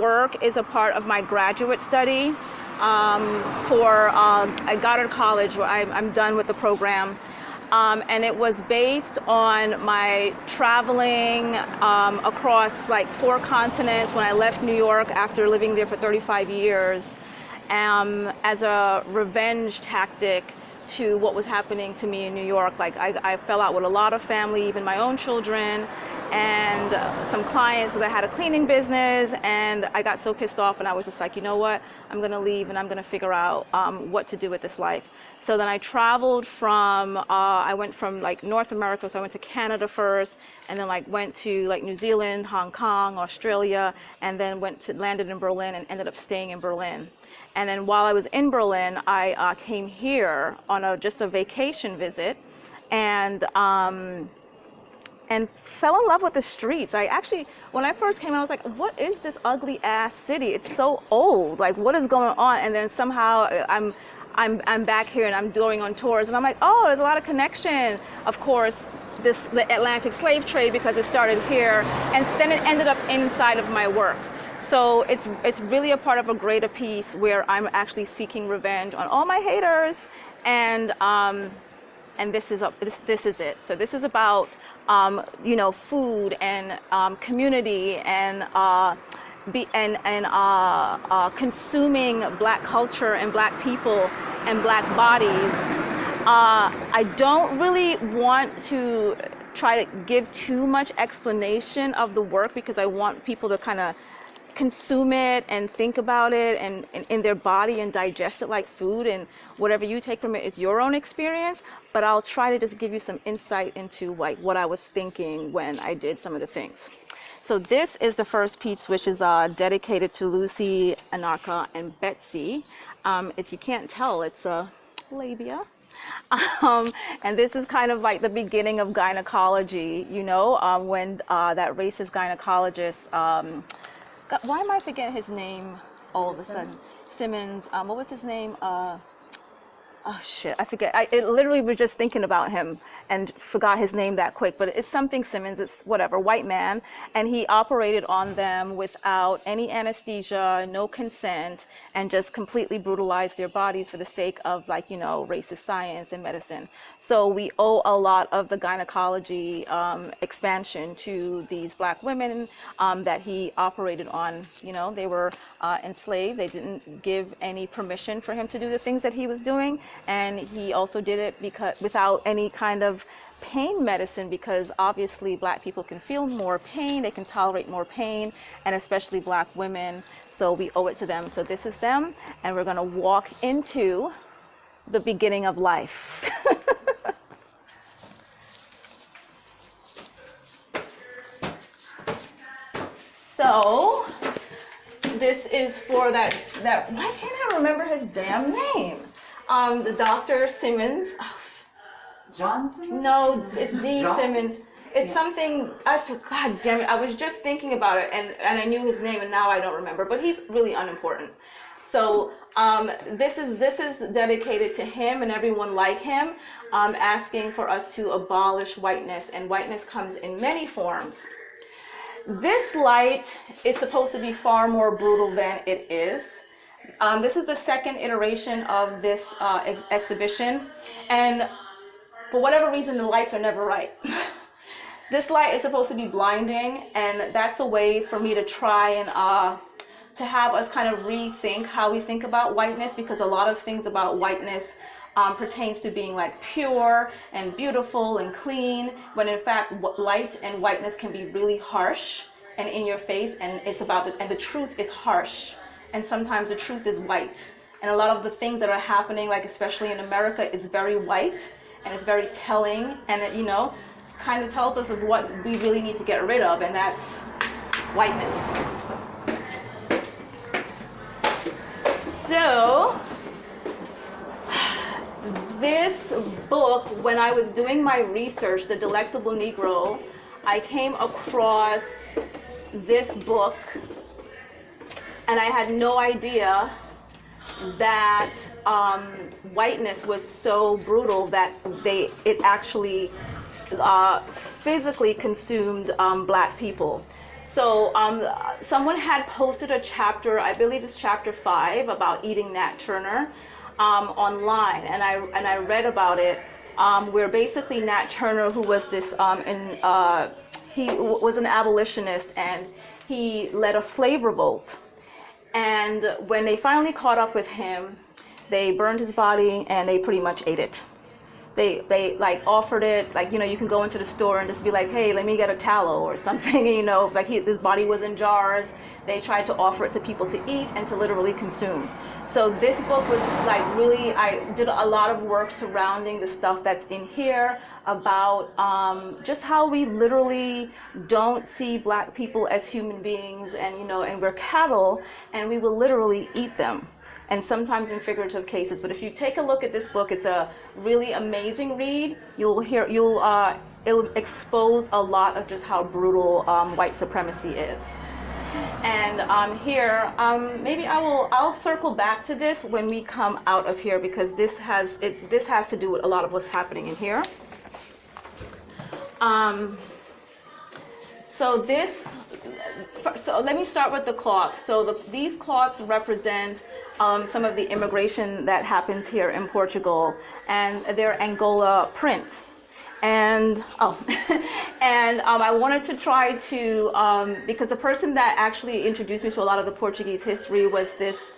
Work is a part of my graduate study at Goddard College, where I'm done with the program. And it was based on my traveling across like 4 continents when I left New York after living there for 35 years as a revenge tactic to what was happening to me in New York. Like I fell out with a lot of family, even my own children, and some clients, because I had a cleaning business, and I got so pissed off, and I was just like, you know what, I'm gonna leave and I'm gonna figure out what to do with this life. So then I traveled from, I went from like North America, so I went to Canada first, and then like went to like New Zealand, Hong Kong, Australia, and then landed in Berlin and ended up staying in Berlin. And then while I was in Berlin, I came here on just a vacation visit, and fell in love with the streets. I actually, when I first came, I was like, what is this ugly ass city? It's so old. Like, what is going on? And then somehow I'm back here and I'm going on tours, and I'm like, oh, there's a lot of connection. Of course, the Atlantic slave trade, because it started here, and then it ended up inside of my work. So it's really a part of a greater piece where I'm actually seeking revenge on all my haters, and this is it. So this is about food and community and consuming Black culture and Black people and Black bodies. I don't really want to try to give too much explanation of the work, because I want people to kind of consume it and think about it and in their body and digest it like food, and whatever you take from it is your own experience. But I'll try to just give you some insight into like what I was thinking when I did some of the things. So this is the first piece, which is dedicated to Lucy, Anarcha, and Betsy. If you can't tell, it's a labia. And this is kind of like the beginning of gynecology, when that racist gynecologist, God, why am I forgetting his name all of a sudden? Simmons. What was his name? Oh shit, I forget. I literally was just thinking about him and forgot his name that quick, but it's something Simmons, it's whatever, white man. And he operated on them without any anesthesia, no consent, and just completely brutalized their bodies for the sake of racist science and medicine. So we owe a lot of the gynecology expansion to these Black women that he operated on. They were enslaved. They didn't give any permission for him to do the things that he was doing. And he also did it without any kind of pain medicine, because obviously Black people can feel more pain, they can tolerate more pain, and especially Black women. So we owe it to them. So this is them, and we're going to walk into the beginning of life. So this is for that why can't I remember his damn name? The Dr. Simmons. John Simmons? No, it's D. John? Simmons. It's something, God damn it, I was just thinking about it, and I knew his name, and now I don't remember, but he's really unimportant. So this is dedicated to him and everyone like him, asking for us to abolish whiteness, and whiteness comes in many forms. This light is supposed to be far more brutal than it is. This is the second iteration of this exhibition, and for whatever reason, the lights are never right. This light is supposed to be blinding, and that's a way for me to try and to have us kind of rethink how we think about whiteness, because a lot of things about whiteness pertains to being like pure and beautiful and clean, when in fact light and whiteness can be really harsh and in your face, and the truth is harsh. And sometimes the truth is white. And a lot of the things that are happening, like especially in America, is very white, and it's very telling, and it kind of tells us of what we really need to get rid of, and that's whiteness. So this book, when I was doing my research, The Delectable Negro, I came across this book, and I had no idea that whiteness was so brutal that it actually physically consumed Black people. So someone had posted a chapter, I believe it's chapter 5, about eating Nat Turner online, and I read about it. Where basically Nat Turner, who was this he was an abolitionist, and he led a slave revolt. And when they finally caught up with him, they burned his body and they pretty much ate it. They like offered it, like, you know, you can go into the store and just be like, hey, let me get a tallow or something, you know, like his body was in jars. They tried to offer it to people to eat and to literally consume. So this book was like really, I did a lot of work surrounding the stuff that's in here about just how we literally don't see Black people as human beings, and, you know, and we're cattle and we will literally eat them. And sometimes in figurative cases. But if you take a look at this book, it's a really amazing read. It'll expose a lot of just how brutal white supremacy is. And here, maybe I'll circle back to this when we come out of here, because this has to do with a lot of what's happening in here. So let me start with the cloth. So these cloths represent some of the immigration that happens here in Portugal, and they're Angola print. And I wanted to try to, because the person that actually introduced me to a lot of the Portuguese history was this,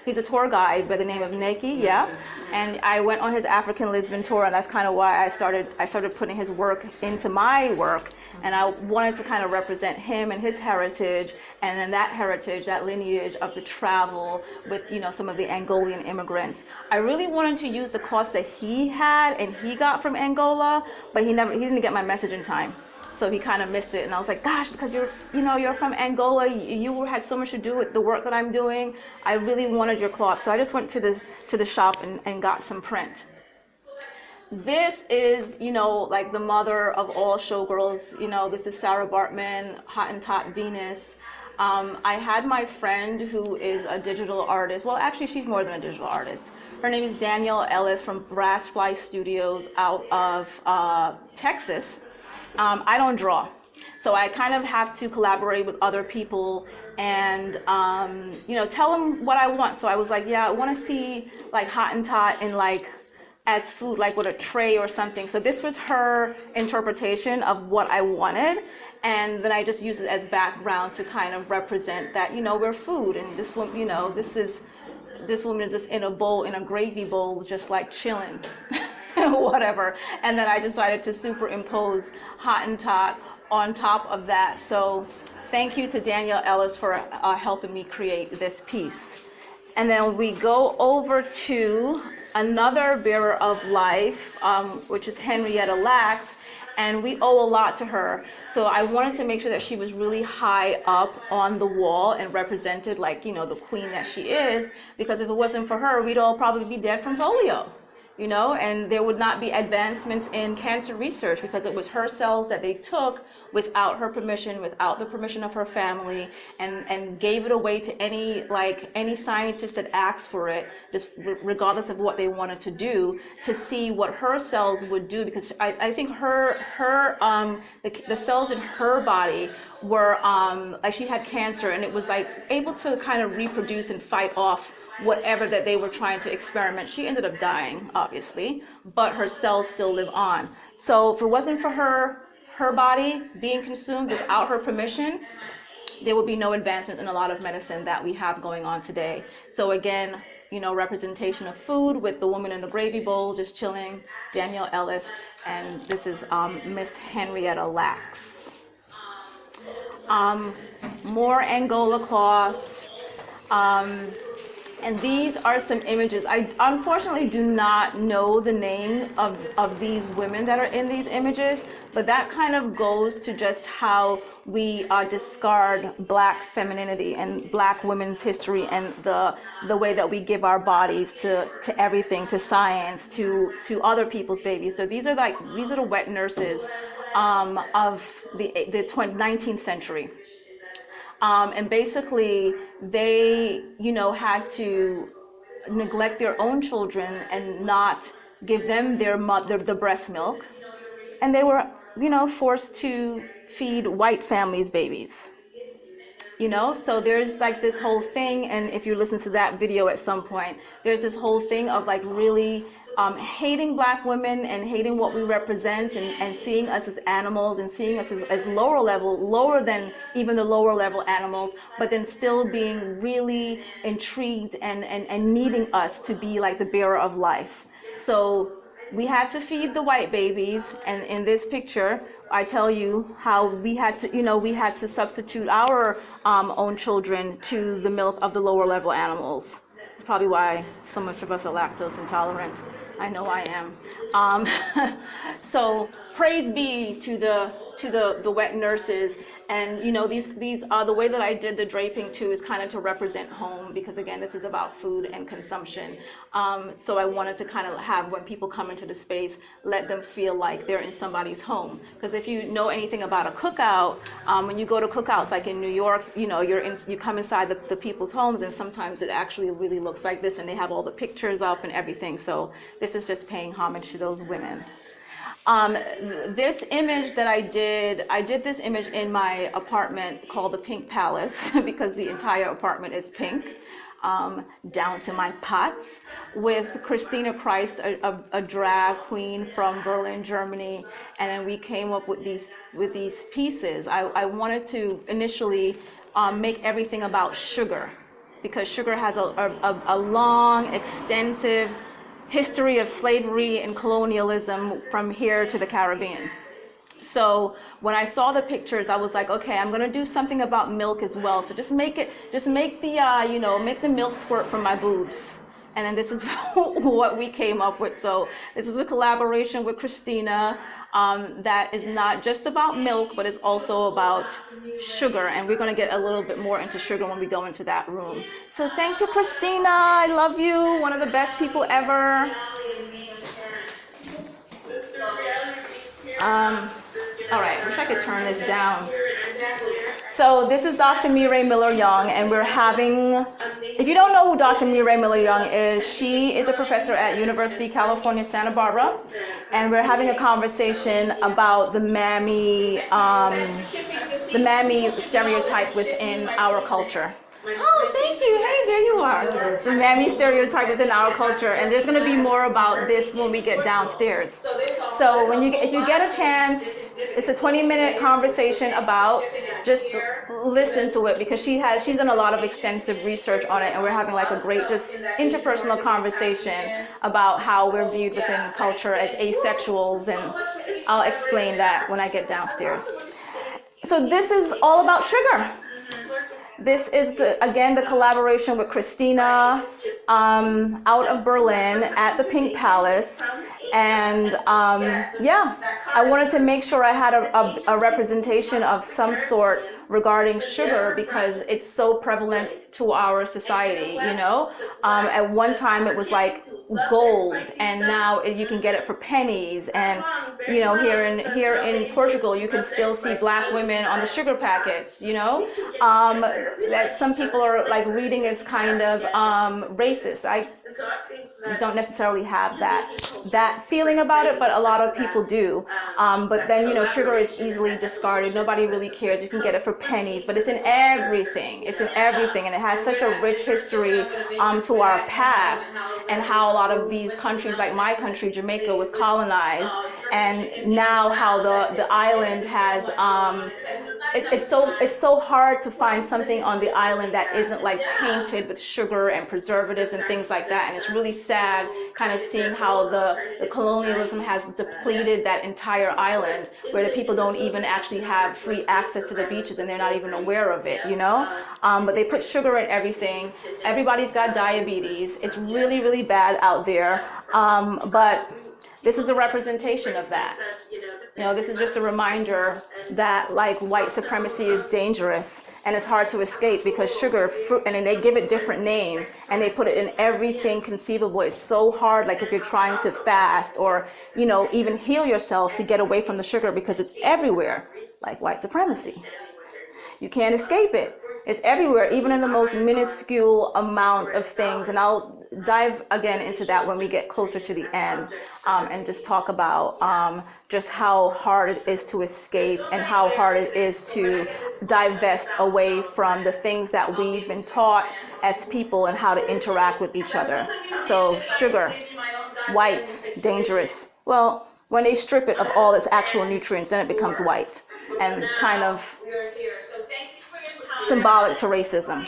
he's a tour guide by the name of Neki, yeah. And I went on his African Lisbon tour, and that's kind of why I started putting his work into my work. And I wanted to kind of represent him and his heritage, and then that heritage, that lineage of the travel with, you know, some of the Angolan immigrants. I really wanted to use the cloths that he had and he got from Angola, but he didn't get my message in time. So he kind of missed it, and I was like, gosh, because you're from Angola, you had so much to do with the work that I'm doing. I really wanted your cloth. So I just went to the shop and got some print. This is, you know, like the mother of all showgirls. You know, this is Sarah Bartman, Hottentot Venus. I had my friend who is a digital artist. Well, actually, she's more than a digital artist. Her name is Danielle Ellis from Brassfly Studios out of Texas. I don't draw, so I kind of have to collaborate with other people and, you know, tell them what I want. So I was like, yeah, I want to see like Hottentot in like as food, like with a tray or something. So this was her interpretation of what I wanted, and then I just used it as background to kind of represent that, you know, we're food, and this one, you know, this woman is just in a bowl, in a gravy bowl, just like chilling. Whatever. And then I decided to superimpose Hottentot on top of that. So thank you to Danielle Ellis for helping me create this piece. And then we go over to another bearer of life, which is Henrietta Lacks, and we owe a lot to her. So I wanted to make sure that she was really high up on the wall and represented, like, you know, the queen that she is, because if it wasn't for her, we'd all probably be dead from polio. You know, and there would not be advancements in cancer research, because it was her cells that they took without her permission, without the permission of her family, and gave it away to any scientist that asked for it, just regardless of what they wanted to do, to see what her cells would do. Because I think the cells in her body were like, she had cancer, and it was like able to kind of reproduce and fight off whatever that they were trying to experiment. She ended up dying, obviously, but her cells still live on. So if it wasn't for her body being consumed without her permission, there would be no advancement in a lot of medicine that we have going on today. So again, you know, representation of food with the woman in the gravy bowl just chilling, Danielle Ellis, and this is Miss Henrietta Lacks. More Angola cloth. And these are some images. I unfortunately do not know the name of these women that are in these images, but that kind of goes to just how we discard Black femininity and Black women's history, and the way that we give our bodies to everything, to science, to other people's babies. So these are the wet nurses of the 19th century. And basically, they, you know, had to neglect their own children and not give them the breast milk. And they were, you know, forced to feed white families' babies. you know? So there's like this whole thing, and if you listen to that video at some point, there's this whole thing of like really hating Black women and hating what we represent, and seeing us as animals, and seeing us as lower than even the lower level animals, but then still being really intrigued and needing us to be like the bearer of life. So we had to feed the white babies, and in this picture, I tell you how we had to, we had to substitute our own children to the milk of the lower level animals. It's probably why so much of us are lactose intolerant. I know I am. So praise be to the wet nurses, and these are the way that I did the draping too, is kind of to represent home, because again, this is about food and consumption. So I wanted to kind of have, when people come into the space, let them feel like they're in somebody's home. Because if you know anything about a cookout, when you go to cookouts like in New York, you come inside the people's homes, and sometimes it actually really looks like this, and they have all the pictures up and everything. So this is just paying homage to those women. This image that I did this image in my apartment called the Pink Palace, because the entire apartment is pink, down to my pots, with Christina Christ, a drag queen from Berlin, Germany. And then we came up with these pieces. I wanted to initially make everything about sugar, because sugar has a long, extensive history of slavery and colonialism from here to the Caribbean. So when I saw the pictures, I was like, okay, I'm gonna do something about milk as well. So just make the milk squirt from my boobs. And then this is what we came up with. So this is a collaboration with Christina that is not just about milk, but it's also about sugar. And we're gonna get a little bit more into sugar when we go into that room. So thank you, Christina. I love you. One of the best people ever. All right, wish I could turn this down. So this is Dr. Mireille Miller-Young, and we're having, if you don't know who Dr. Mireille Miller-Young is, she is a professor at University of California, Santa Barbara, and we're having a conversation about the mammy stereotype within our culture. Oh, thank you. Hey, there you are. The mammy stereotype within our culture, and there's going to be more about this when we get downstairs. So if you get a chance, it's a 20-minute conversation about, just listen to it, because she's done a lot of extensive research on it, and we're having like a great just interpersonal conversation about how we're viewed within culture as asexuals, and I'll explain that when I get downstairs. So this is all about sugar. This is again the collaboration with Christina out of Berlin at the Pink Palace. And yeah, I wanted to make sure I had a representation of some sort regarding sugar, because it's so prevalent to our society, At one time it was like gold, and now you can get it for pennies. And here in Portugal, you can still see Black women on the sugar packets, that some people are like reading as kind of racist. I don't necessarily have that feeling about it, but a lot of people do. But then sugar is easily discarded. Nobody really cares. You can get it for pennies, but it's in everything. It's in everything, and it has such a rich history to our past, and how a lot of these countries, like my country, Jamaica, was colonized, and now how the island has. It's so hard to find something on the island that isn't like tainted with sugar and preservatives and things like that. And it's really sad kind of seeing how the colonialism has depleted that entire island, where the people don't even actually have free access to the beaches, and they're not even aware of it, But they put sugar in everything. Everybody's got diabetes. It's really, really bad out there. But this is a representation of that. This is just a reminder that like white supremacy is dangerous, and it's hard to escape, because sugar, fruit, and then they give it different names, and they put it in everything conceivable. It's so hard, like if you're trying to fast or, even heal yourself, to get away from the sugar, because it's everywhere, like white supremacy. You can't escape it. It's everywhere, even in the most minuscule amounts of things. And I'll dive again into that when we get closer to the end, and just talk about just how hard it is to escape and how hard it is to divest away from the things that we've been taught as people and how to interact with each other. So sugar, white, dangerous. Well, when they strip it of all its actual nutrients, then it becomes white and kind of symbolic to racism.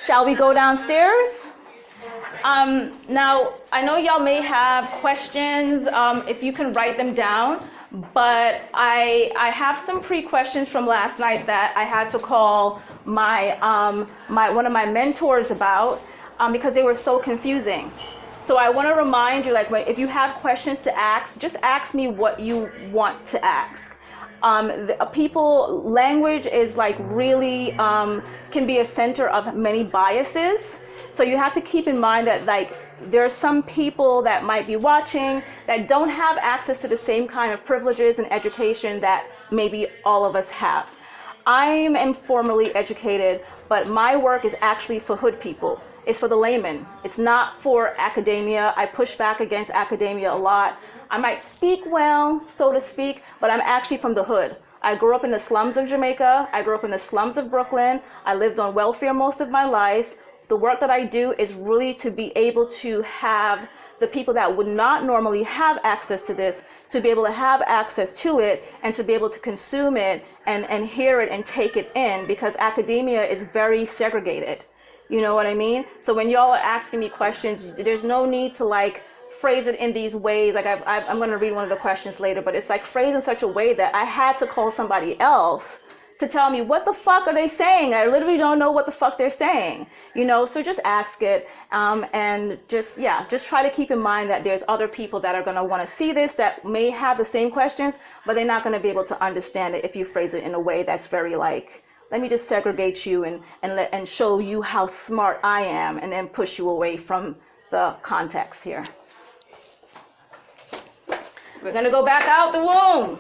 Shall we go downstairs? Now, I know y'all may have questions, if you can write them down, but I have some pre-questions from last night that I had to call my one of my mentors about, because they were so confusing. So I want to remind you, like, if you have questions to ask, just ask me what you want to ask. Language is like really can be a center of many biases. So you have to keep in mind that, like, there are some people that might be watching that don't have access to the same kind of privileges and education that maybe all of us have. I am formally educated, but my work is actually for hood people. It's for the layman. It's not for academia. I push back against academia a lot. I might speak well, so to speak, but I'm actually from the hood. I grew up in the slums of Jamaica. I grew up in the slums of Brooklyn. I lived on welfare most of my life. The work that I do is really to be able to have the people that would not normally have access to this, to be able to have access to it and to be able to consume it and hear it and take it in, because academia is very segregated. You know what I mean? So when y'all are asking me questions, there's no need to like phrase it in these ways. Like I'm going to read one of the questions later, but it's like phrased in such a way that I had to call somebody else to tell me what the fuck are they saying. I literally don't know what the fuck they're saying. You know, so just ask it, and just try to keep in mind that there's other people that are going to want to see this that may have the same questions, but they're not going to be able to understand it if you phrase it in a way that's very like, let me just segregate you and show you how smart I am, and then push you away from the context here. We're going to go back out the womb.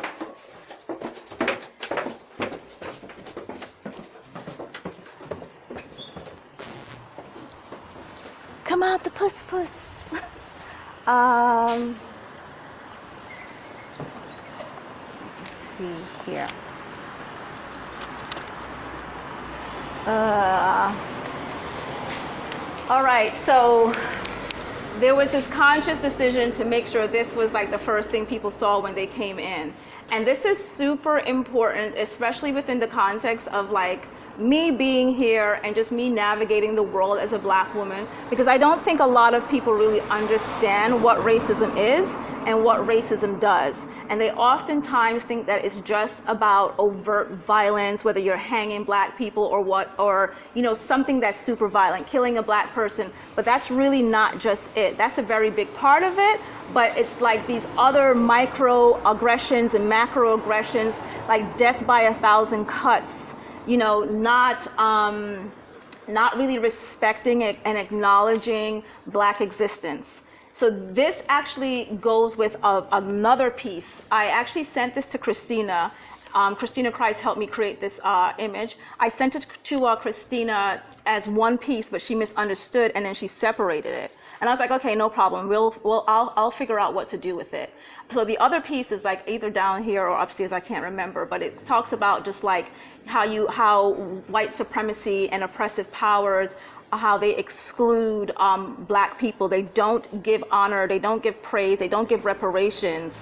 Come out the puss puss. Let's see here. All right, so there was this conscious decision to make sure this was like the first thing people saw when they came in. And this is super important, especially within the context of like me being here and just me navigating the world as a Black woman, because I don't think a lot of people really understand what racism is and what racism does. And they oftentimes think that it's just about overt violence, whether you're hanging Black people or you know, something that's super violent, killing a Black person. But that's really not just it. That's a very big part of it, but it's like these other microaggressions and macroaggressions, like death by 1,000 cuts, you know, not really respecting it and acknowledging Black existence. So this actually goes with another piece. I actually sent this to Christina. Christina Christ helped me create this image. I sent it to Christina as one piece, but she misunderstood and then she separated it. And I was like, okay, no problem. I'll figure out what to do with it. So the other piece is like either down here or upstairs, I can't remember, but it talks about just like how white supremacy and oppressive powers, how they exclude Black people. They don't give honor, they don't give praise, they don't give reparations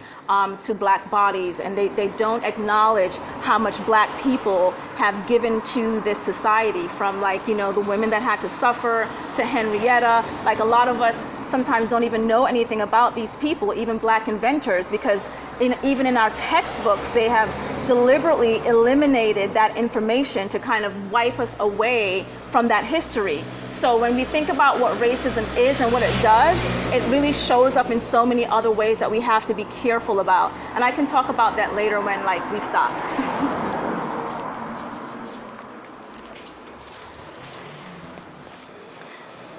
to Black bodies, and they don't acknowledge how much Black people have given to this society, from like, you know, the women that had to suffer to Henrietta. Like a lot of us sometimes don't even know anything about these people, even Black inventors, because even in our textbooks, they have deliberately eliminated that information to kind of wipe us away from that history. So when we think about what racism is and what it does, it really shows up in so many other ways that we have to be careful about. And I can talk about that later when like we stop.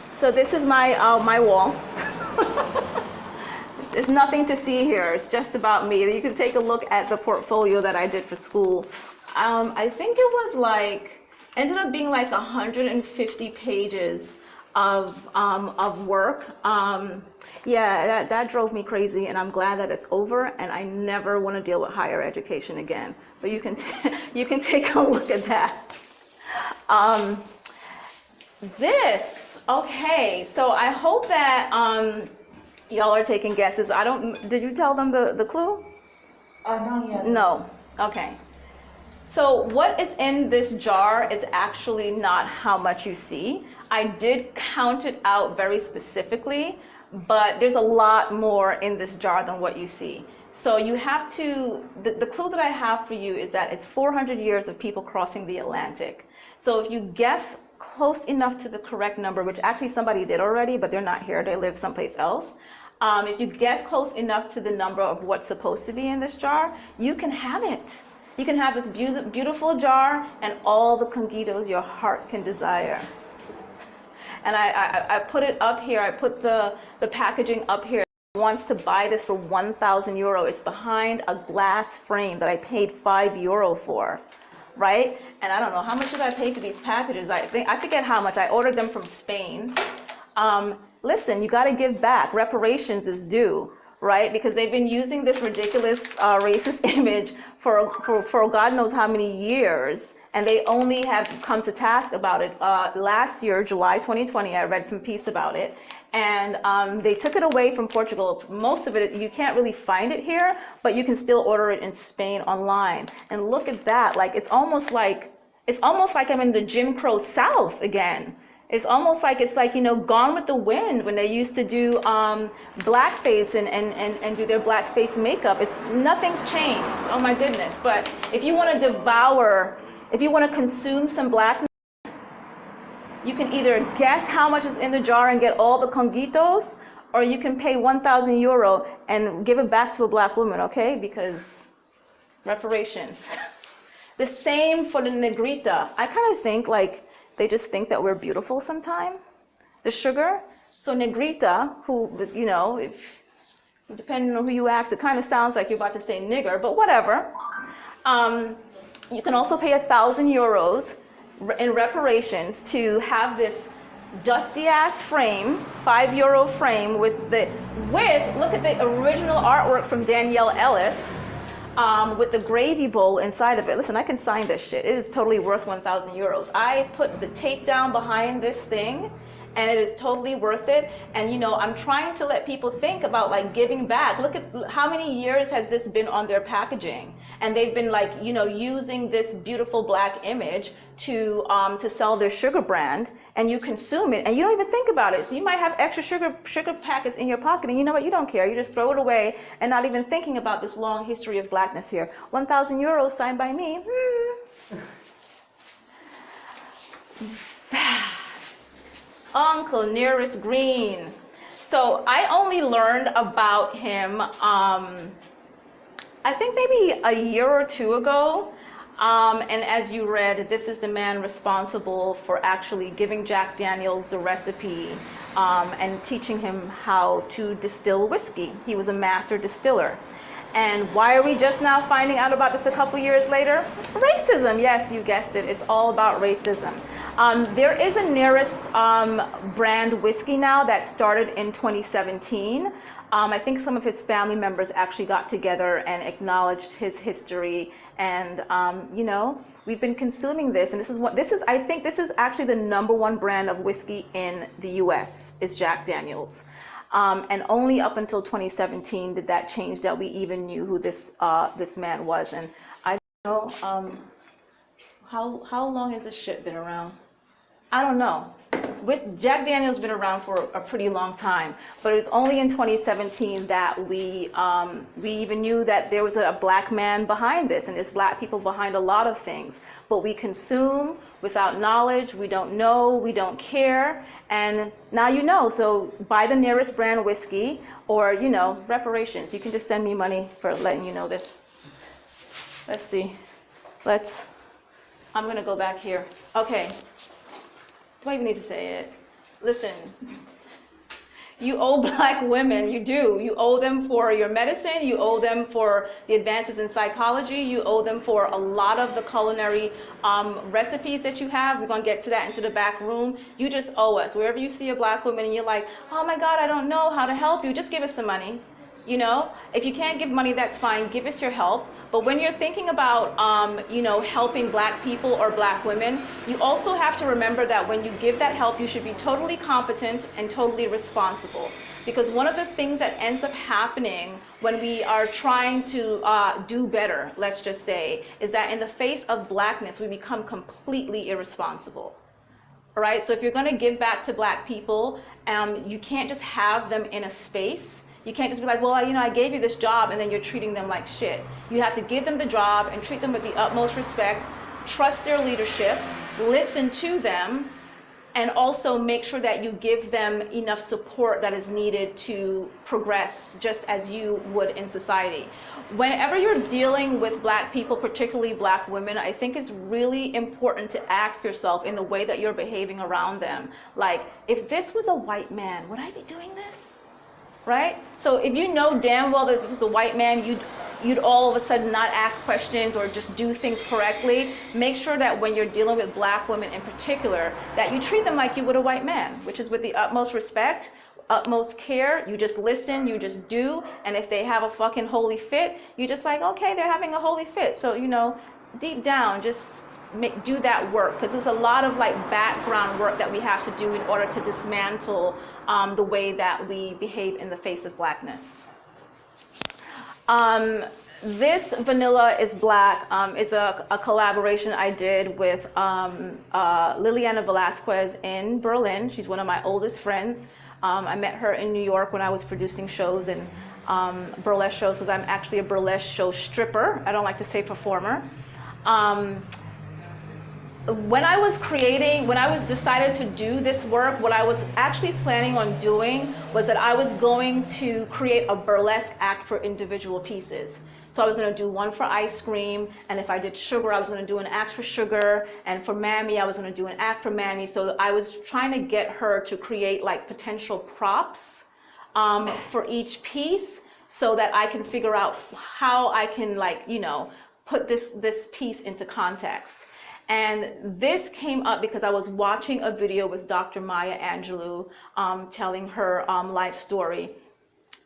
So this is my wall. There's nothing to see here. It's just about me. You can take a look at the portfolio that I did for school. I think it was like Ended up being like 150 pages of work. Yeah, that drove me crazy, and I'm glad that it's over, and I never want to deal with higher education again. But you can you can take a look at that. Okay, so I hope that y'all are taking guesses. Did you tell them the clue? Not yet. No, okay. So what is in this jar is actually not how much you see. I did count it out very specifically, but there's a lot more in this jar than what you see. So you have to, the clue that I have for you is that it's 400 years of people crossing the Atlantic. So if you guess close enough to the correct number, which actually somebody did already, but they're not here, they live someplace else. If you guess close enough to the number of what's supposed to be in this jar, you can have it. You can have this beautiful jar and all the conguitos your heart can desire. And I put it up here, I put the packaging up here. Wants to buy this for 1,000 euro. It's behind a glass frame that I paid €5 for, right? And I don't know, how much did I pay for these packages? I forget how much. I ordered them from Spain. Listen, you gotta give back. Reparations is due, right? Because they've been using this ridiculous racist image for God knows how many years, and they only have come to task about it. Last year, July 2020, I read some piece about it, and they took it away from Portugal. Most of it, you can't really find it here, but you can still order it in Spain online. And look at that, like it's almost like I'm in the Jim Crow South again. It's almost like you know, Gone with the Wind, when they used to do blackface and do their blackface makeup. Nothing's changed. Oh my goodness. But if you want to consume some blackness, you can either guess how much is in the jar and get all the conguitos, or you can pay 1,000 euro and give it back to a black woman, okay? Because reparations. The same for the negrita. I kind of think like, they just think that we're beautiful sometime, the sugar. So negrita, who, you know, if, depending on who you ask, it kind of sounds like you're about to say nigger, but whatever. You can also pay 1,000 euros in reparations to have this dusty ass frame, €5 frame with look at the original artwork from Danielle Ellis. With the gravy bowl inside of it. Listen, I can sign this shit. It is totally worth 1,000 euros. I put the tape down behind this thing, and it is totally worth it. And you know, I'm trying to let people think about like giving back. Look at how many years has this been on their packaging, and they've been like, you know, using this beautiful black image to sell their sugar brand, and you consume it and you don't even think about it. So you might have extra sugar packets in your pocket, and you know what, you don't care, you just throw it away and not even thinking about this long history of blackness here. 1,000 euros signed by me. Uncle Nearest Green. So I only learned about him I think maybe a year or two ago. And as you read, this is the man responsible for actually giving Jack Daniels the recipe and teaching him how to distill whiskey. He was a master distiller. And why are we just now finding out about this a couple years later? Racism, yes, you guessed it. It's all about racism. There is a Nearest brand whiskey now that started in 2017. I think some of his family members actually got together and acknowledged his history, and you know, we've been consuming this, and I think this is actually the #1 brand of whiskey in the US is Jack Daniels. And only up until 2017 did that change, that we even knew who this man was. And I don't know, how long has this shit been around? I don't know. Jack Daniels been around for a pretty long time, but it was only in 2017 that we even knew that there was a black man behind this, and there's black people behind a lot of things. But we consume without knowledge, we don't know, we don't care, and now you know. So buy the Nearest brand whiskey, or you know, reparations. You can just send me money for letting you know this. Let's see. I'm gonna go back here. Okay. Do I even need to say it? Listen, You owe Black women, you do. You owe them for your medicine, you owe them for the advances in psychology, you owe them for a lot of the culinary recipes that you have. We're gonna get to that into the back room. You just owe us. Wherever you see a Black woman and you're like, oh my God, I don't know how to help you, just give us some money. You know, if you can't give money, that's fine, give us your help. But when you're thinking about, you know, helping Black people or Black women, you also have to remember that when you give that help, you should be totally competent and totally responsible. Because one of the things that ends up happening when we are trying to do better, let's just say, is that in the face of Blackness, we become completely irresponsible. All right, so if you're gonna give back to Black people, you can't just have them in a space. You can't just be like, well, you know, I gave you this job, and then you're treating them like shit. You have to give them the job and treat them with the utmost respect, trust their leadership, listen to them, and also make sure that you give them enough support that is needed to progress just as you would in society. Whenever you're dealing with Black people, particularly Black women, I think it's really important to ask yourself in the way that you're behaving around them, like, if this was a white man, would I be doing this? Right? So if you know damn well that if it was a white man, you'd all of a sudden not ask questions or just do things correctly. Make sure that when you're dealing with Black women in particular, that you treat them like you would a white man, which is with the utmost respect, utmost care. You just listen, you just do, and if they have a fucking holy fit, you just like, okay, they're having a holy fit. So, you know, deep down, just do that work, because there's a lot of like background work that we have to do in order to dismantle the way that we behave in the face of Blackness. This Vanilla is Black is a collaboration I did with Liliana Velasquez in Berlin. She's one of my oldest friends. I met her in New York when I was producing shows and burlesque shows, because I'm actually a burlesque show stripper. I don't like to say performer. When I was decided to do this work, what I was actually planning on doing was that I was going to create a burlesque act for individual pieces. So I was going to do one for ice cream, and if I did sugar, I was going to do an act for sugar, and for Mammy, I was going to do an act for Mammy. So I was trying to get her to create like potential props for each piece, so that I can figure out how I can, like, you know, put this piece into context. And this came up because I was watching a video with Dr. Maya Angelou telling her life story.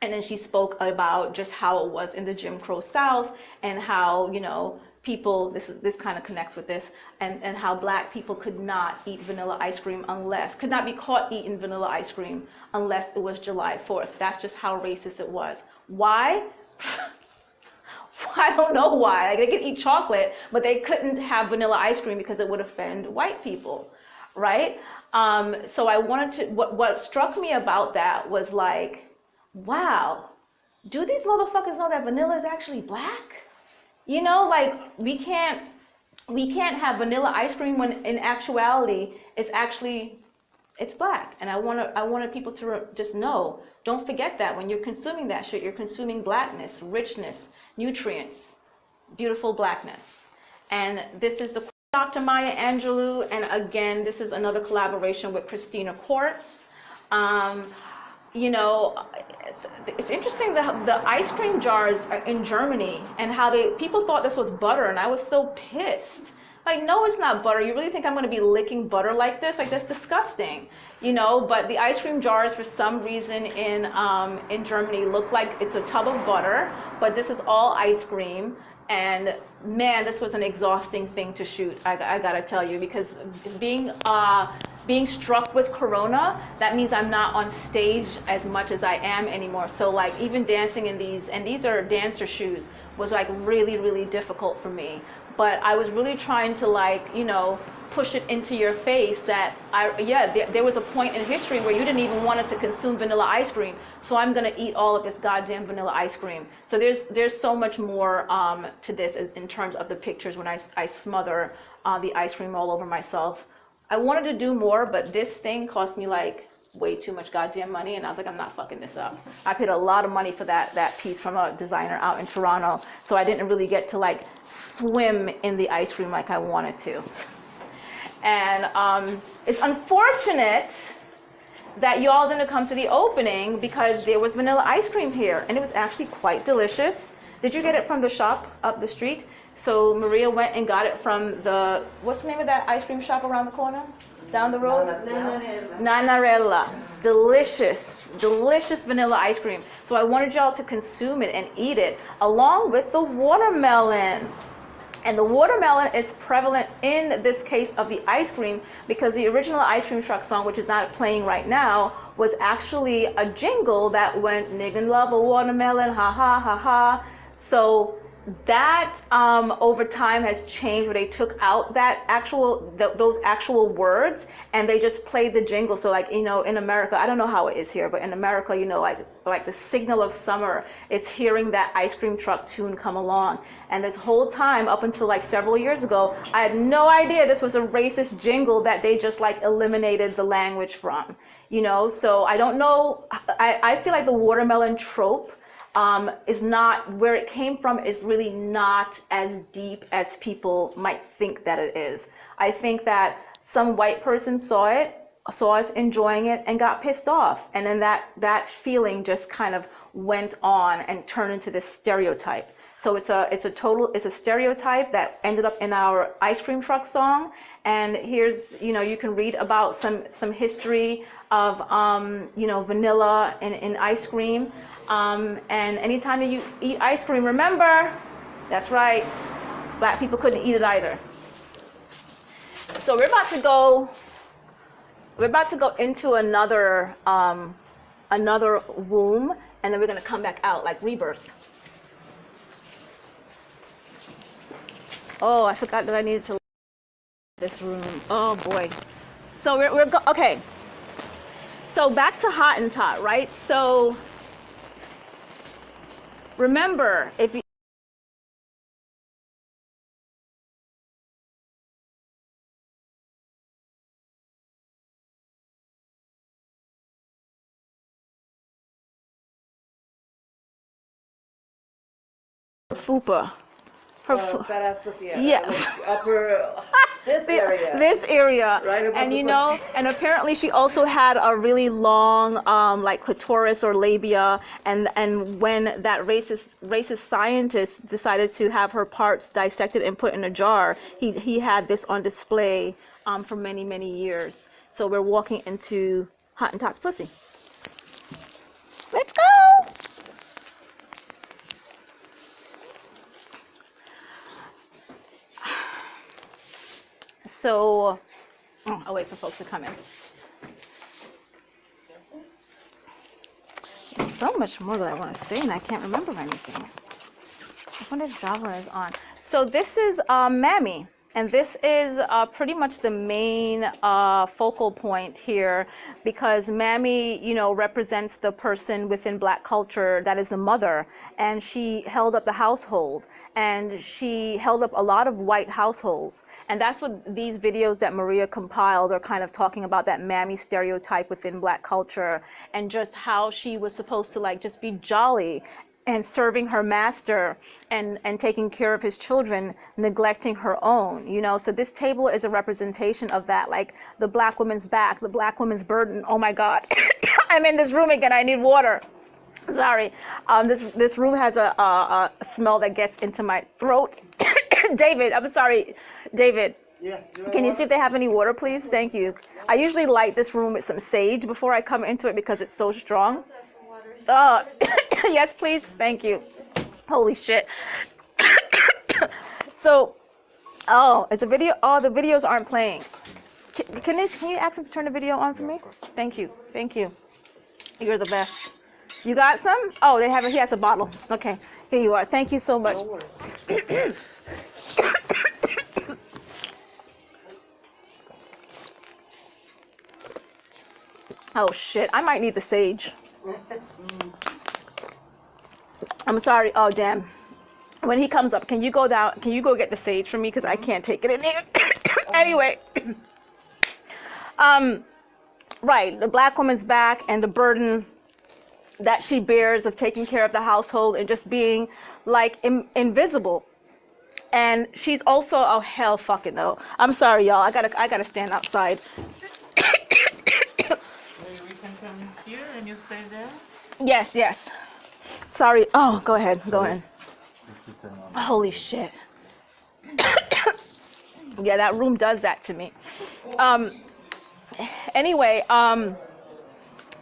And then she spoke about just how it was in the Jim Crow South, and how, you know, people, this kind of connects with this, and how Black people could not eat vanilla ice cream could not be caught eating vanilla ice cream unless it was July 4th. That's just how racist it was. Why? I don't know why. Like, they could eat chocolate, but they couldn't have vanilla ice cream because it would offend white people, right? So I wanted to, what struck me about that was like, wow, do these motherfuckers know that vanilla is actually Black? You know, like, we can't have vanilla ice cream when in actuality it's Black. And I wanted people to just know, don't forget that when you're consuming that shit, you're consuming Blackness, richness, nutrients, beautiful Blackness. And this is the Dr. Maya Angelou, and again, this is another collaboration with Christina Quartz. You know, it's interesting, the ice cream jars are in Germany, and how people thought this was butter, and I was so pissed. Like, no, it's not butter. You really think I'm going to be licking butter like this? Like, that's disgusting, you know. But the ice cream jars, for some reason, in Germany, look like it's a tub of butter, but this is all ice cream. And man, this was an exhausting thing to shoot. I gotta tell you, because being struck with Corona, that means I'm not on stage as much as I am anymore. So like, even dancing in these, and these are dancer shoes, was like really, really difficult for me. But I was really trying to, like, you know, push it into your face that there was a point in history where you didn't even want us to consume vanilla ice cream, so I'm gonna eat all of this goddamn vanilla ice cream. So there's so much more to this in terms of the pictures when I smother the ice cream all over myself. I wanted to do more, but this thing cost me like way too much goddamn money, and I was like, I'm not fucking this up. I paid a lot of money for that piece from a designer out in Toronto, so I didn't really get to like swim in the ice cream like I wanted to. And it's unfortunate that y'all didn't come to the opening because there was vanilla ice cream here, and it was actually quite delicious. Did you get it from the shop up the street? So Maria went and got it from the, what's the name of that ice cream shop around the corner? Down the road? Nanarella. Delicious, delicious vanilla ice cream. So I wanted y'all to consume it and eat it along with the watermelon. And the watermelon is prevalent in this case of the ice cream because the original ice cream truck song, which is not playing right now, was actually a jingle that went, "Nigga love a watermelon, ha ha ha ha." So that over time has changed, where they took out that those actual words and they just played the jingle. So like, you know, in America, I don't know how it is here, but in America, you know, like the signal of summer is hearing that ice cream truck tune come along. And this whole time up until like several years ago, I had no idea this was a racist jingle that they just like eliminated the language from, you know. So I don't know, I feel like the watermelon trope is not, where it came from is really not as deep as people might think that it is. I think that some white person saw us enjoying it and got pissed off. And then that feeling just kind of went on and turned into this stereotype. So it's a stereotype that ended up in our ice cream truck song. And here's, you know, you can read about some history of, you know, vanilla in ice cream. And anytime you eat ice cream, remember, that's right, Black people couldn't eat it either. So we're about to go into another womb, and then we're gonna come back out like rebirth. Oh, I forgot that I needed to this room. Oh boy. So okay. So back to Hottentot, right? So remember, if you fupa. Fat ass pussy. Yeah. Upper this area. This area. Right above and the you know, and apparently she also had a really long like clitoris or labia, and when that racist scientist decided to have her parts dissected and put in a jar, he had this on display for many years. So we're walking into Hottentot's pussy. Let's go. So, I'll wait for folks to come in. There's so much more that I want to say, and I can't remember anything. I wonder if Java is on. So this is Mammy, and this is pretty much the main focal point here, because Mammy, you know, represents the person within Black culture that is a mother, and she held up the household, and she held up a lot of white households. And that's what these videos that Maria compiled are kind of talking about, that Mammy stereotype within Black culture, and just how she was supposed to like just be jolly and serving her master and taking care of his children, neglecting her own, you know. So this table is a representation of that, like the Black woman's back, the Black woman's burden. Oh my God, I'm in this room again, I need water. Sorry, this room has a smell that gets into my throat. David, I'm sorry, David. Yeah, Can you see if they have any water, please? Thank you. I usually light this room with some sage before I come into it because it's so strong. Yes, please. Thank you. Holy shit. So, oh, it's a video. Oh, the videos aren't playing. Can you ask them to turn the video on for me? Thank you. Thank you. You're the best. You got some? Oh, they have it. He has a bottle. Okay, here you are. Thank you so much. Oh shit, I might need the sage. I'm sorry. Oh damn. When he comes up, can you go down? Can you go get the sage for me? Because I can't take it in here. Anyway. Right, the Black woman's back and the burden that she bears of taking care of the household and just being like invisible. And she's also, oh hell fucking no. I'm sorry y'all, I gotta stand outside. We can from here and you stay there? Yes, yes. Sorry. Oh, go ahead. Go in. Holy shit. Yeah, that room does that to me. Anyway,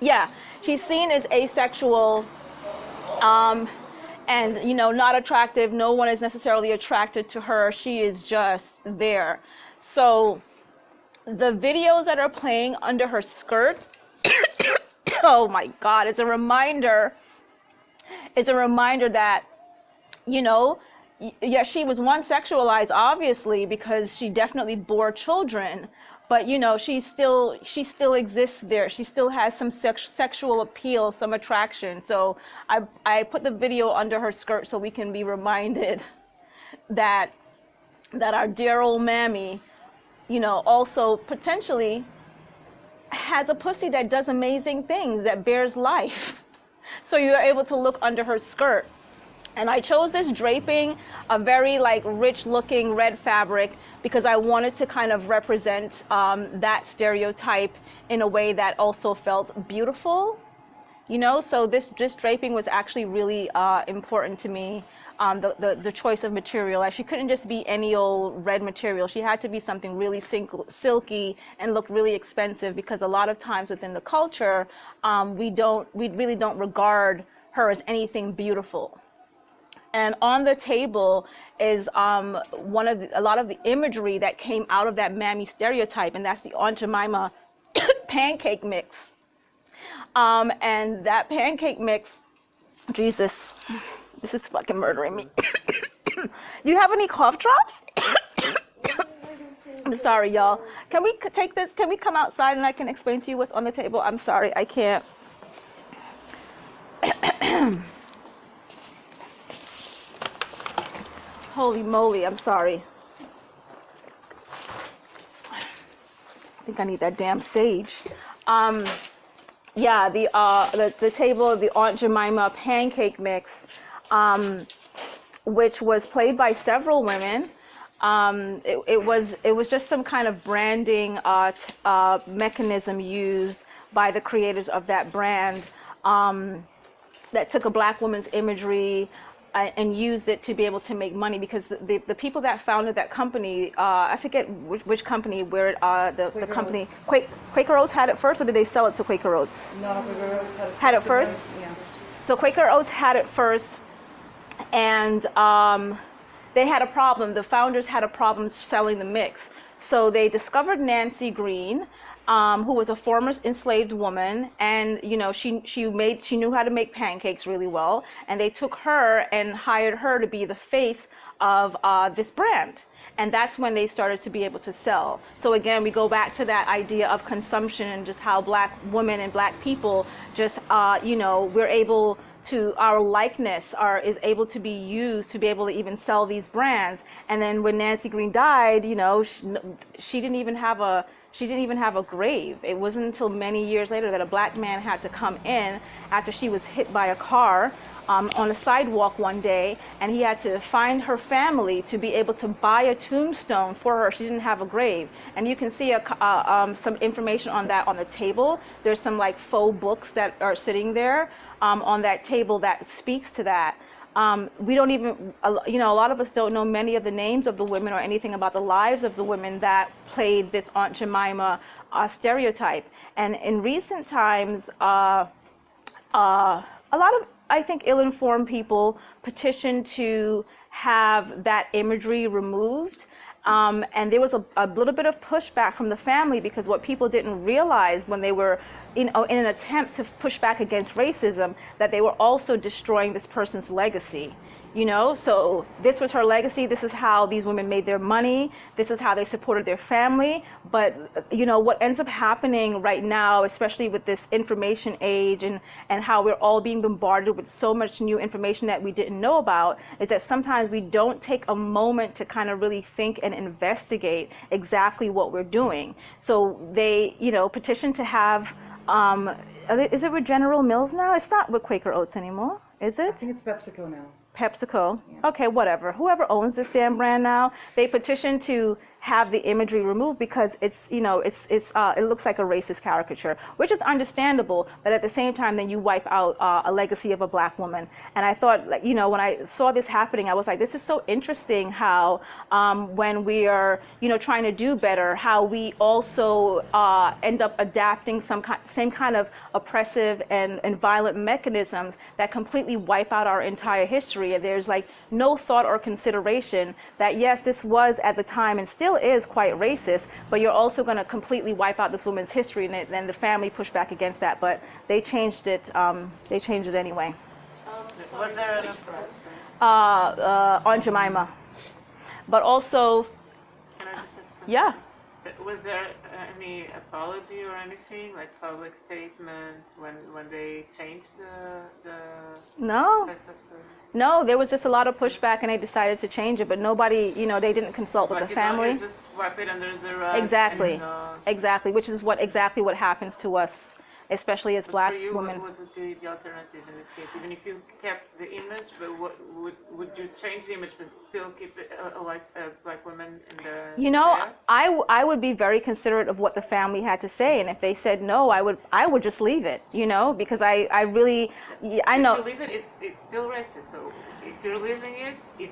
yeah, she's seen as asexual, and not attractive. No one is necessarily attracted to her. She is just there. So the videos that are playing under her skirt, oh my God, it's a reminder that, yeah, she was once sexualized, obviously, because she definitely bore children, but she still exists there. She still has some sexual appeal, some attraction. So I put the video under her skirt so we can be reminded that our dear old mammy, also potentially has a pussy that does amazing things, that bears life. So you're able to look under her skirt. And I chose this draping, a very rich looking red fabric, because I wanted to kind of represent that stereotype in a way that also felt beautiful, so this draping was actually really important to me. The choice of material, she couldn't just be any old red material. She had to be something really silky and look really expensive, because a lot of times within the culture, we really don't regard her as anything beautiful. And on the table is a lot of the imagery that came out of that mammy stereotype, and that's the Aunt Jemima pancake mix. And that pancake mix, Jesus, this is fucking murdering me. Do you have any cough drops? I'm sorry, y'all. Can we take this? Can we come outside and I can explain to you what's on the table? I'm sorry, I can't. Holy moly, I'm sorry. I think I need that damn sage. Yeah, the table of the Aunt Jemima pancake mix, which was played by several women. It was just some kind of branding mechanism used by the creators of that brand, that took a black woman's imagery and used it to be able to make money, because the people that founded that company, I forget which company, where the company, Quaker Oats had it first, or did they sell it to Quaker Oats? No, Quaker Oats had it first? Yeah. So Quaker Oats had it first, and they had a problem. The founders had a problem selling the mix. So they discovered Nancy Green, who was a former enslaved woman, and she knew how to make pancakes really well, and they took her and hired her to be the face of this brand, and that's when they started to be able to sell. So again, we go back to that idea of consumption and just how black women and black people just we're able to, our likeness is able to be used to be able to even sell these brands. And then when Nancy Green died, she didn't even have a grave. It wasn't until many years later that a black man had to come in after she was hit by a car on a sidewalk one day, and he had to find her family to be able to buy a tombstone for her. She didn't have a grave. And you can see some information on that on the table. There's some faux books that are sitting there on that table that speaks to that. We don't even, a lot of us don't know many of the names of the women or anything about the lives of the women that played this Aunt Jemima stereotype. And in recent times, a lot of, I think, ill-informed people petitioned to have that imagery removed. And there was a little bit of pushback from the family, because what people didn't realize when they were in an attempt to push back against racism, that they were also destroying this person's legacy. So this was her legacy. This is how these women made their money. This is how they supported their family. But what ends up happening right now, especially with this information age and how we're all being bombarded with so much new information that we didn't know about, is that sometimes we don't take a moment to kind of really think and investigate exactly what we're doing. So they, petition to have, is it with General Mills now? It's not with Quaker Oats anymore, is it? I think it's PepsiCo now. PepsiCo. Yeah. Okay, whatever. Whoever owns this damn brand now, they petitioned to have the imagery removed because it's, you know, it looks like a racist caricature, which is understandable, but at the same time, then you wipe out a legacy of a Black woman. And I thought, like, you know, when I saw this happening, I was like, this is so interesting how when we are, you know, trying to do better, how we also end up adapting same kind of oppressive and violent mechanisms that completely wipe out our entire history. And there's like no thought or consideration that yes, this was at the time and still is quite racist, but you're also going to completely wipe out this woman's history, and then the family pushed back against that, but they changed it. They changed it anyway. Was there an On Jemima, but also, Can I just ask something? yeah. Was there any apology or anything, like public statement when they changed the No. face of the... No, there was just a lot of pushback, and they decided to change it, but nobody, you know, they didn't consult with Like the family. You just wipe it under the rug. Exactly, And, exactly, which is exactly what happens to us, especially as but Black for you, women. what would be the alternative in this case? Even if you kept the image, but what would you change the image but still keep a Black woman in the... You know, there? I would be very considerate of what the family had to say, and if they said no, I would just leave it, you know, because I really, I know. If you leave it, it's still racist. So if you're leaving it, if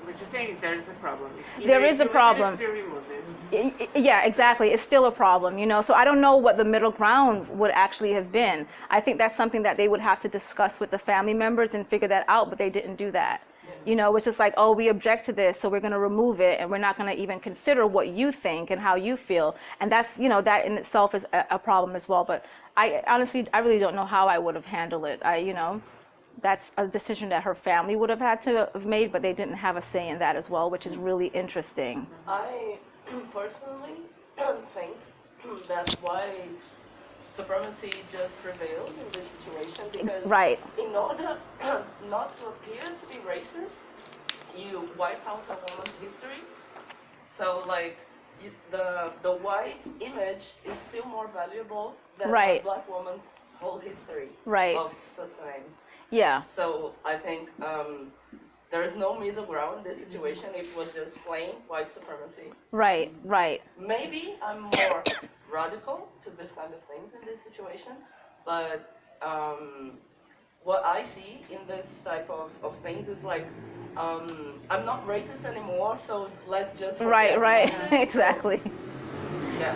what you're saying is there is a problem. There is a problem. If you remove it. Yeah, exactly. It's still a problem, you know. So I don't know what the middle ground would actually have been. I think that's something that they would have to discuss with the family members and figure that out, but they didn't do that. You know, it's just like, oh, we object to this, so we're going to remove it, and we're not going to even consider what you think and how you feel. And that's, you know, that in itself is a problem as well. But I honestly, I really don't know how I would have handled it. You know, that's a decision that her family would have had to have made, but they didn't have a say in that as well, which is really interesting. I personally think that's why supremacy just prevailed in this situation, because Right. in order not to appear to be racist, you wipe out a woman's history. So like the white image is still more valuable than Right. a Black woman's whole history Right. of sustenance. Yeah. So I think there is no middle ground in this situation. It was just plain white supremacy. Right. Right. Maybe I'm more radical to this kind of things in this situation, but what I see in this type of things is like, I'm not racist anymore, so let's just forget Right. about it. Exactly.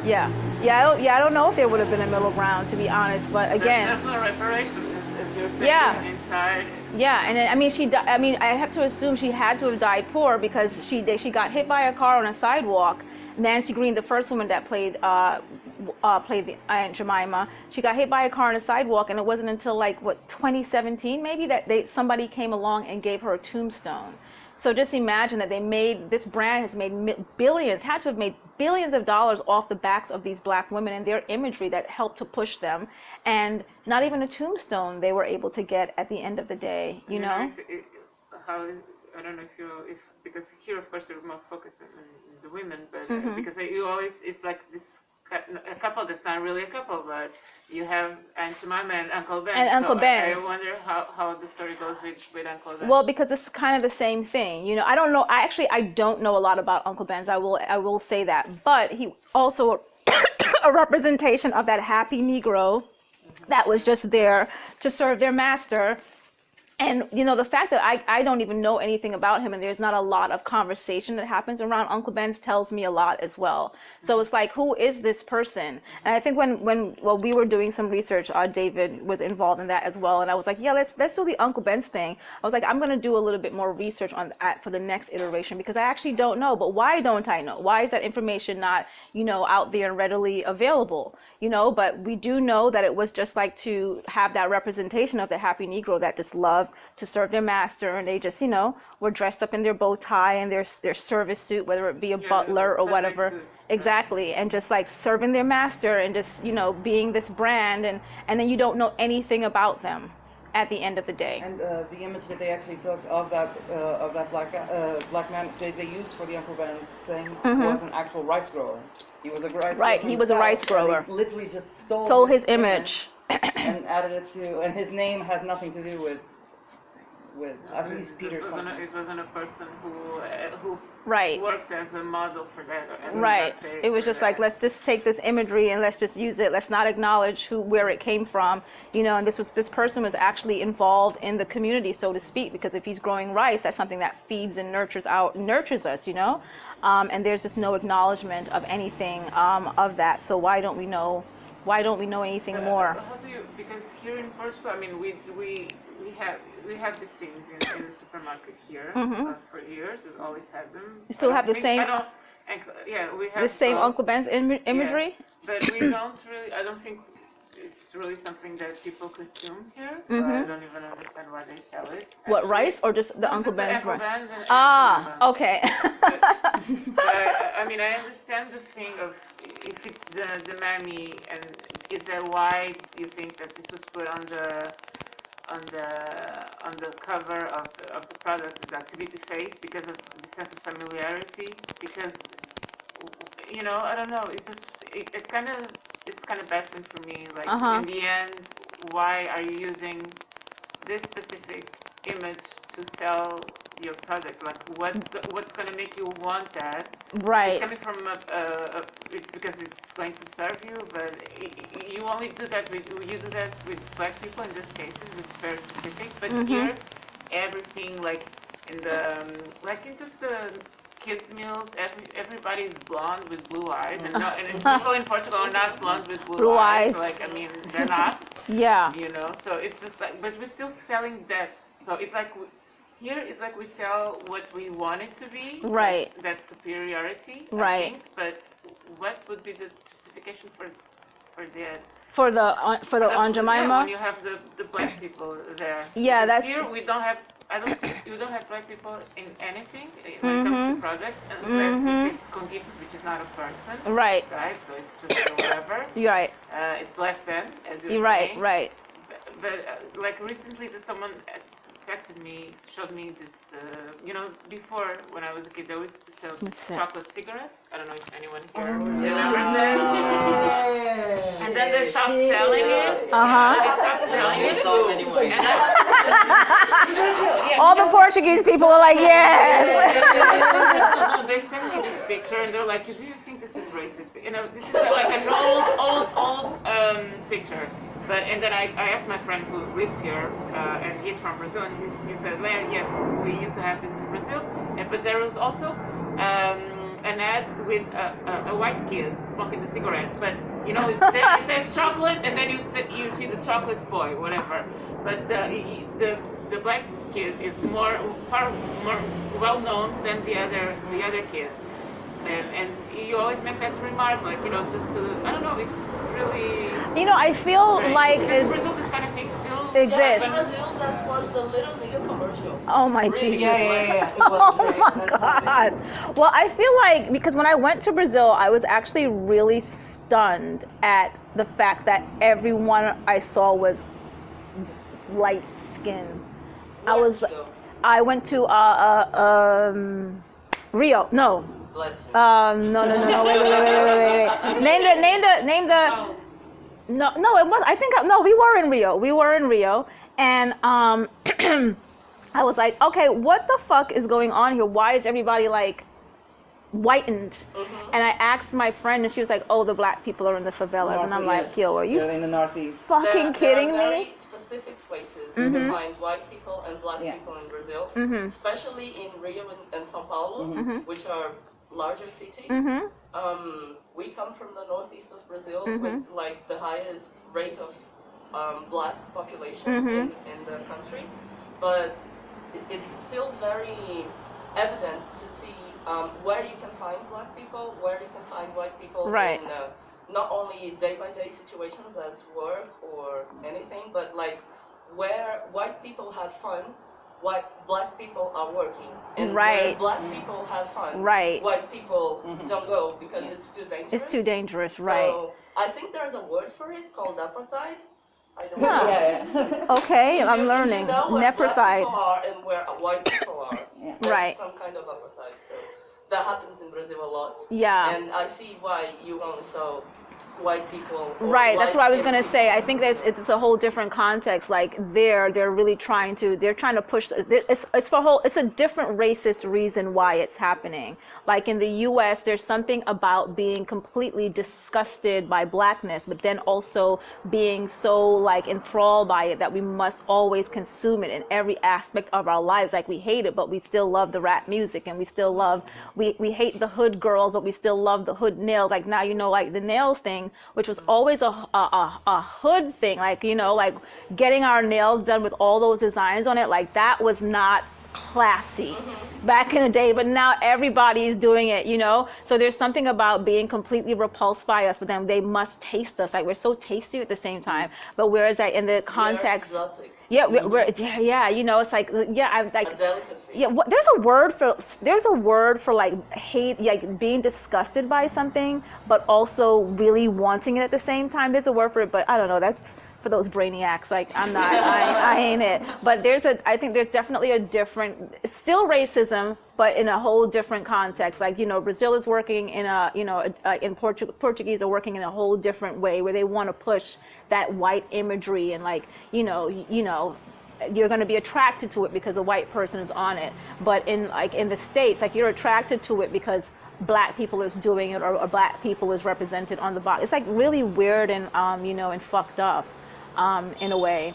Yeah. Yeah. I don't know if there would have been a middle ground, to be honest. But again, There's no reparation if you're saying Yeah. inside. yeah. And I mean, I mean, I have to assume she had to have died poor because she got hit by a car on a sidewalk. Nancy Green, the first woman that played the Aunt Jemima, she got hit by a car on a sidewalk, and it wasn't until like 2017 maybe that somebody came along and gave her a tombstone. So just imagine that this brand has made had to have made billions of dollars off the backs of these Black women and their imagery that helped to push them, and not even a tombstone they were able to get at the end of the day, you know? I don't know if because here of course you're more focused on the women, but Mm-hmm. because you always, it's like this a couple that's not really a couple, but you have Aunt Jemima and Uncle Ben. And Uncle so Ben. I wonder how the story goes with Uncle Ben. Well, because it's kind of the same thing, you know. I don't know. I don't know a lot about Uncle Ben's. I will say that, but he was also a representation of that happy Negro that was just there to serve their master. And, you know, the fact that I don't even know anything about him and there's not a lot of conversation that happens around Uncle Ben's tells me a lot as well. So it's like, who is this person? And I think when we were doing some research, David was involved in that as well. And I was like, yeah, let's do the Uncle Ben's thing. I was like, I'm going to do a little bit more research on that for the next iteration, because I actually don't know. But why don't I know? Why is that information not, you know, out there and readily available? You know, but we do know that it was just like to have that representation of the happy Negro that just loved to serve their master, and they just, you know, were dressed up in their bow tie and their service suit, whether it be a butler or whatever. Suits, exactly, and just like serving their master and just, you know, being this brand, and then you don't know anything about them at the end of the day. And the image that they actually took of that black man they used for the Uncle Ben's thing was an actual rice grower. He was a rice grower. Right, he was a rice grower. They literally just stole Stole his image. and added it to, and his name has nothing to do with with, at least Peter. It wasn't a person who Right. worked as a model for that. Or Right. It was just like, let's just take this imagery and let's just use it. Let's not acknowledge where it came from, you know. And this person was actually involved in the community, so to speak, because if he's growing rice, that's something that feeds and nurtures us, you know. And there's just no acknowledgement of anything of that. So why don't we know? Why don't we know anything more? How do you? Because here in Portugal, I mean, we have these things in the supermarket here for years. We've always had them. You still have the same. We have The same Uncle Ben's imagery. Yeah, but we don't really. I don't think it's really something that people consume here. So I don't even understand why they sell it. What, rice or just the Uncle Ben's? Uncle Ben's and Okay. but I mean, I understand the thing of if it's the mammy, and is that why you think that this was put on the cover of the product, the activity face, because of the sense of familiarity? Because, you know, I don't know. It's just it's kind of baffling for me. Like in the end, why are you using this specific image to sell your product? Like what's going to make you want that? Right. It's coming from it's because it's going to serve you, but you only do that with black people in this case. It's very specific. But here, everything like in just the kids meals, everybody's blonde with blue eyes, and people in Portugal are not blonde with blue eyes. So, like, I mean, they're not. Yeah. You know, so it's just like, but we're still selling that. So it's like here, it's like we sell what we want it to be. Right. That superiority. Right. I think, but what would be the justification for that? For the Aunt Jemima? Yeah, when you have the black people there. Yeah, because that's. Here we don't have. I don't think we don't have black people in anything when it comes to products, unless it's congitos, which is not a person. Right. Right. So it's just whatever. You're right. It's less than. As you're You're right. saying. Right. But like recently, someone texted me, showed me this. You know, before when I was a kid, they used to sell chocolate cigarettes. I don't know if anyone here remembers that. And then they stopped selling it. They stopped selling it. And All the Portuguese people are like, yes. No, they sent me this picture and they're like, do you think this is racist? You know, this is like an old picture. But and then I asked my friend who lives here, and he's from Brazil, and he said, well, yes, we used to have this in Brazil, but there was also an ad with a white kid smoking a cigarette, but you know, then it says chocolate, and then you see the chocolate boy, whatever. But the black kid is far more well known than the other kid. And you always make that remark, like, you know, just to, I don't know, it's just really... You know, I feel like in Brazil, this kind of thing still exists. In Brazil, that was the Little Nigga commercial. Oh my Really? Jesus. Yeah. Oh my God. Well, I feel like, because when I went to Brazil, I was actually really stunned at the fact that everyone I saw was light skinned. I went to Rio. No. No. Wait. Name the. No. It was. I think we were in Rio. We were in Rio, and I was like, okay, what the fuck is going on here? Why is everybody like whitened? And I asked my friend, and she was like, oh, the black people are in the favelas, and I'm like, yo, are you in the Northeast. fucking kidding there are me? very specific places to find white people and black people in Brazil, especially in Rio and São Paulo, which are larger cities. We come from the northeast of Brazil with like the highest rate of black population in the country, but it's still very evident to see where you can find black people, where you can find white people in not only day-by-day situations as work or anything, but like where white people have fun, black people are working, and where black people have fun, white people don't go because it's too dangerous. It's too dangerous, So I think there's a word for it called apartheid. I don't know. Yeah. Okay, I'm learning. You know where black Neprocide. people are and where white people are. That's Right. some kind of apartheid. So that happens in Brazil a lot. Yeah. And I see why you only saw white people. Or Right, that's what I was light-skinned gonna say. people. I think it's a whole different context. Like they're really trying to push. It's a different racist reason why it's happening. Like in the U.S., there's something about being completely disgusted by blackness, but then also being so like enthralled by it that we must always consume it in every aspect of our lives. Like we hate it, but we still love the rap music, and we still love. We hate the hood girls, but we still love the hood nails. Like now, like the nails thing, which was always a hood thing, like like getting our nails done with all those designs on it, like that was not classy back in the day, but now everybody is doing it, so there's something about being completely repulsed by us, but then they must taste us, like we're so tasty at the same time, but whereas that in the context, it's like, I'm like, a delicacy. there's a word for like hate, like being disgusted by something, but also really wanting it at the same time. There's a word for it, but I don't know. That's for those brainiacs. Like I'm not, I ain't it. But I think there's definitely a different, still racism, but in a whole different context. Like Brazil is working in Portuguese are working in a whole different way where they want to push that white imagery and like you're going to be attracted to it because a white person is on it. But in the States, like you're attracted to it because black people is doing it or black people is represented on the box. It's like really weird and and fucked up in a way.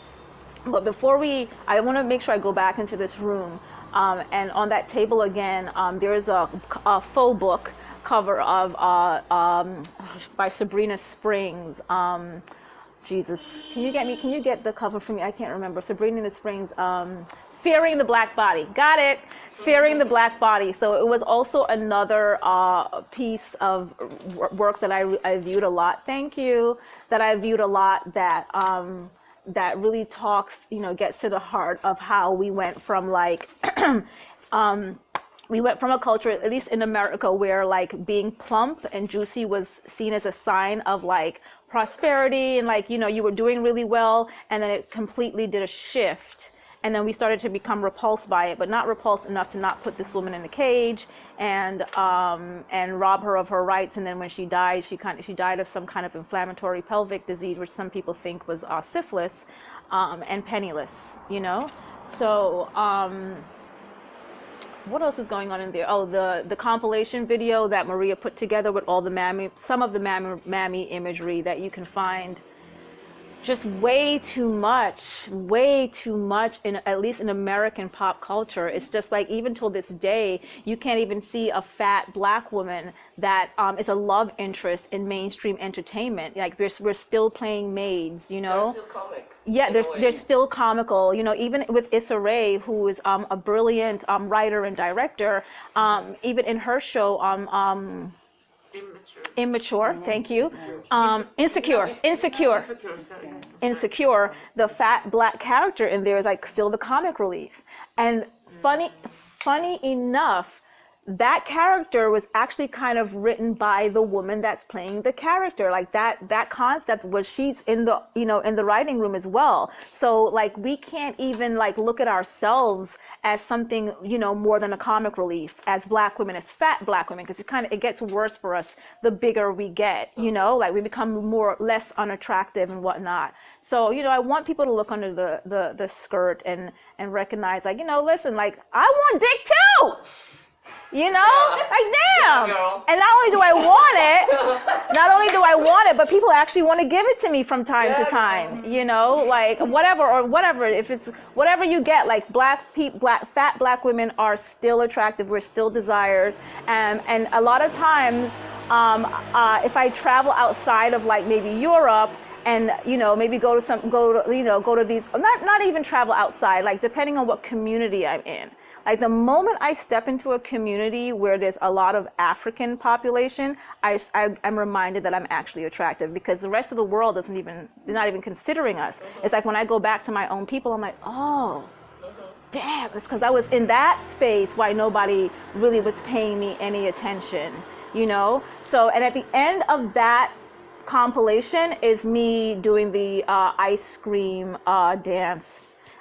But before I want to make sure I go back into this room, and on that table again, there's a faux book cover of by Sabrina Springs. Jesus, can you get the cover for me? I can't remember. Sabrina Springs, Fearing the Black Body. Got it. Fearing the Black Body. So it was also another piece of work that I viewed a lot. Thank you. That I viewed a lot that really talks, gets to the heart of how we went from like, we went from a culture, at least in America, where like being plump and juicy was seen as a sign of like prosperity and like, you were doing really well, and then it completely did a shift. And then we started to become repulsed by it, but not repulsed enough to not put this woman in a cage and rob her of her rights. And then when she died, she died of some kind of inflammatory pelvic disease, which some people think was syphilis, and penniless, So what else is going on in there? Oh, the compilation video that Maria put together with all the some of the mammy imagery that you can find. Just way too much, at least in American pop culture. It's just like, even till this day, you can't even see a fat black woman that is a love interest in mainstream entertainment. Like we're still playing maids, They're still comic. Yeah, they're still comical. Even with Issa Rae, who is a brilliant writer and director, even in her show, Immature, thank you. Insecure. The fat black character in there is like still the comic relief. And funny enough, that character was actually kind of written by the woman that's playing the character. Like that concept was, she's in the in the writing room as well. So like we can't even like look at ourselves as something more than a comic relief as black women, as fat black women, because it gets worse for us the bigger we get. Like we become less unattractive and whatnot. So I want people to look under the skirt and recognize, like, listen, like I want dick too. Like damn. Yeah, and not only do I want it, but people actually want to give it to me from time to time. Like whatever. If it's whatever you get, like fat black women are still attractive. We're still desired, and a lot of times, if I travel outside of like maybe Europe, and maybe go to these, not even travel outside, like depending on what community I'm in. Like the moment I step into a community where there's a lot of African population, I'm reminded that I'm actually attractive, because the rest of the world they're not even considering us. It's like when I go back to my own people, I'm like, oh, damn, it's because I was in that space why nobody really was paying me any attention, So, and at the end of that compilation is me doing the ice cream dance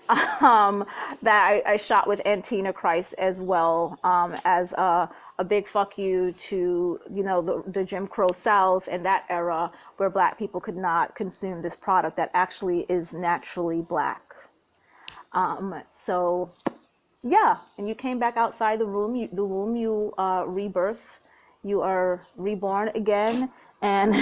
that I shot with Antina Christ, as well as a a big fuck you to, you know, the Jim Crow South and that era where Black people could not consume this product that actually is naturally Black. So yeah, and you came back outside the womb, you rebirth, you are reborn again, and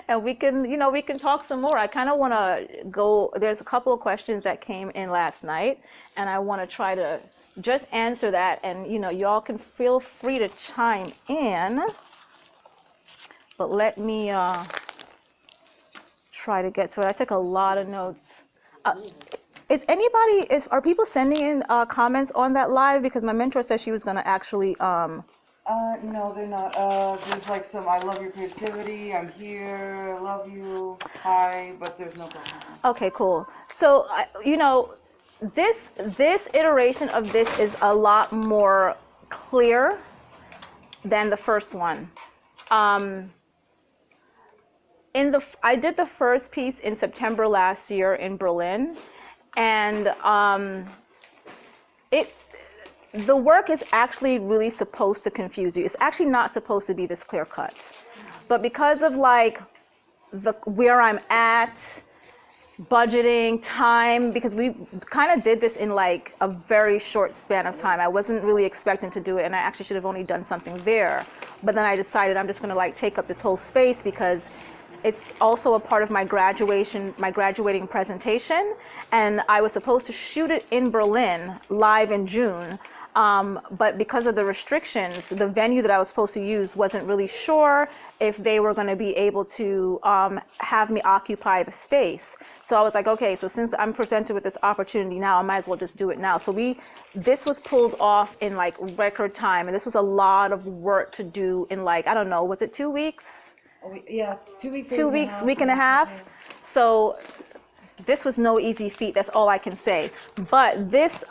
and we can, you know, we can talk some more. I kind of want to go, there's a couple of questions that came in last night, and I want to try to just answer that, and, you know, y'all can feel free to chime in, but let me try to get to it. I took a lot of notes. Are people sending in comments on that live? Because my mentor said she was going to actually, No, they're not. There's like some, I love your creativity, I'm here, I love you, hi, but there's no problem. Okay, cool. So, you know, this iteration of this is a lot more clear than the first one. I did the first piece in September last year in Berlin, and the work is actually really supposed to confuse you. It's actually not supposed to be this clear cut. But because of like where I'm at, budgeting, time, because we kind of did this in like a very short span of time. I wasn't really expecting to do it, and I actually should have only done something there. But then I decided I'm just gonna like take up this whole space because it's also a part of my graduating presentation, and I was supposed to shoot it in Berlin live in June. But because of the restrictions, the venue that I was supposed to use wasn't really sure if they were going to be able to have me occupy the space. So I was like, okay, so since I'm presented with this opportunity now, I might as well just do it now. So this was pulled off in like record time, and this was a lot of work to do in like, I don't know, was it 2 weeks? Yeah, 2 weeks. 2 weeks, week and a half. So this was no easy feat. That's all I can say. But this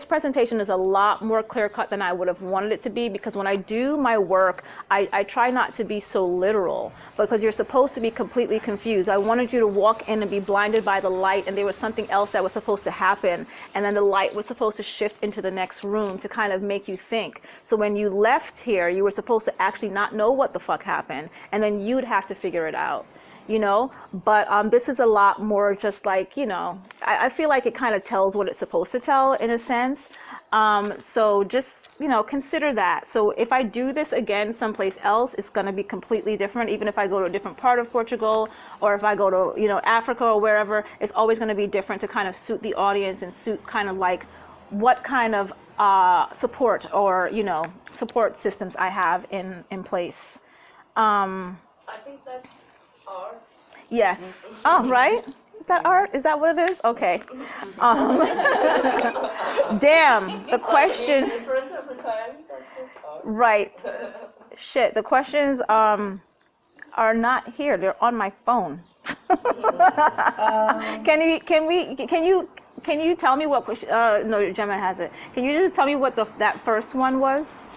presentation is a lot more clear cut than I would have wanted it to be, because when I do my work, I try not to be so literal, because you're supposed to be completely confused. I wanted you to walk in and be blinded by the light, and there was something else that was supposed to happen, and then the light was supposed to shift into the next room to kind of make you think. So when you left here, you were supposed to actually not know what the fuck happened, and then you'd have to figure it out. You know, but this is a lot more just like, you know, I feel like it kind of tells what it's supposed to tell in a sense. So just, you know, consider that. So if I do this again someplace else, it's going to be completely different. Even if I go to a different part of Portugal, or if I go to, you know, Africa or wherever, it's always going to be different to kind of suit the audience and suit kind of like what kind of support or, you know, support systems I have in place. I think that's art. Yes. Oh, right? Is that art? Is that what it is? Okay. Damn, the question. Different every time. That's just art. Right. Shit, the questions are not here. They're on my phone. Can you tell me what question? No, Gemma has it. Can you just tell me what that first one was?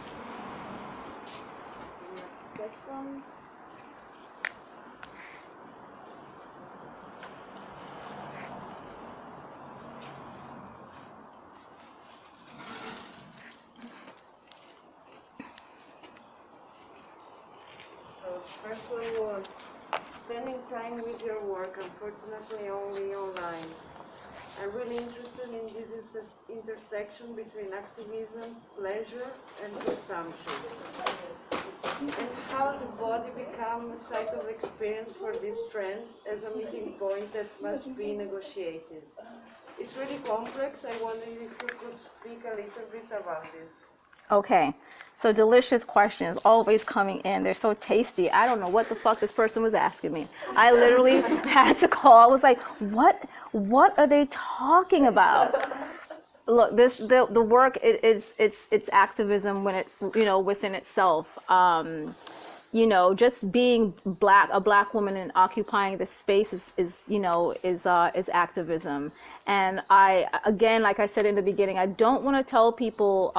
First one was spending time with your work, unfortunately only online. I'm really interested in this intersection between activism, pleasure, and consumption. And how the body becomes a site of experience for these trends as a meeting point that must be negotiated. It's really complex. I wonder if you could speak a little bit about this. Okay, so delicious questions always coming in. They're so tasty. I don't know what the fuck this person was asking me. I literally had to call. I was like, what are they talking about? Look, the work it's activism when it's, you know, within itself. You know, just being a black woman and occupying this space is activism. And again, like I said in the beginning, I don't want to tell people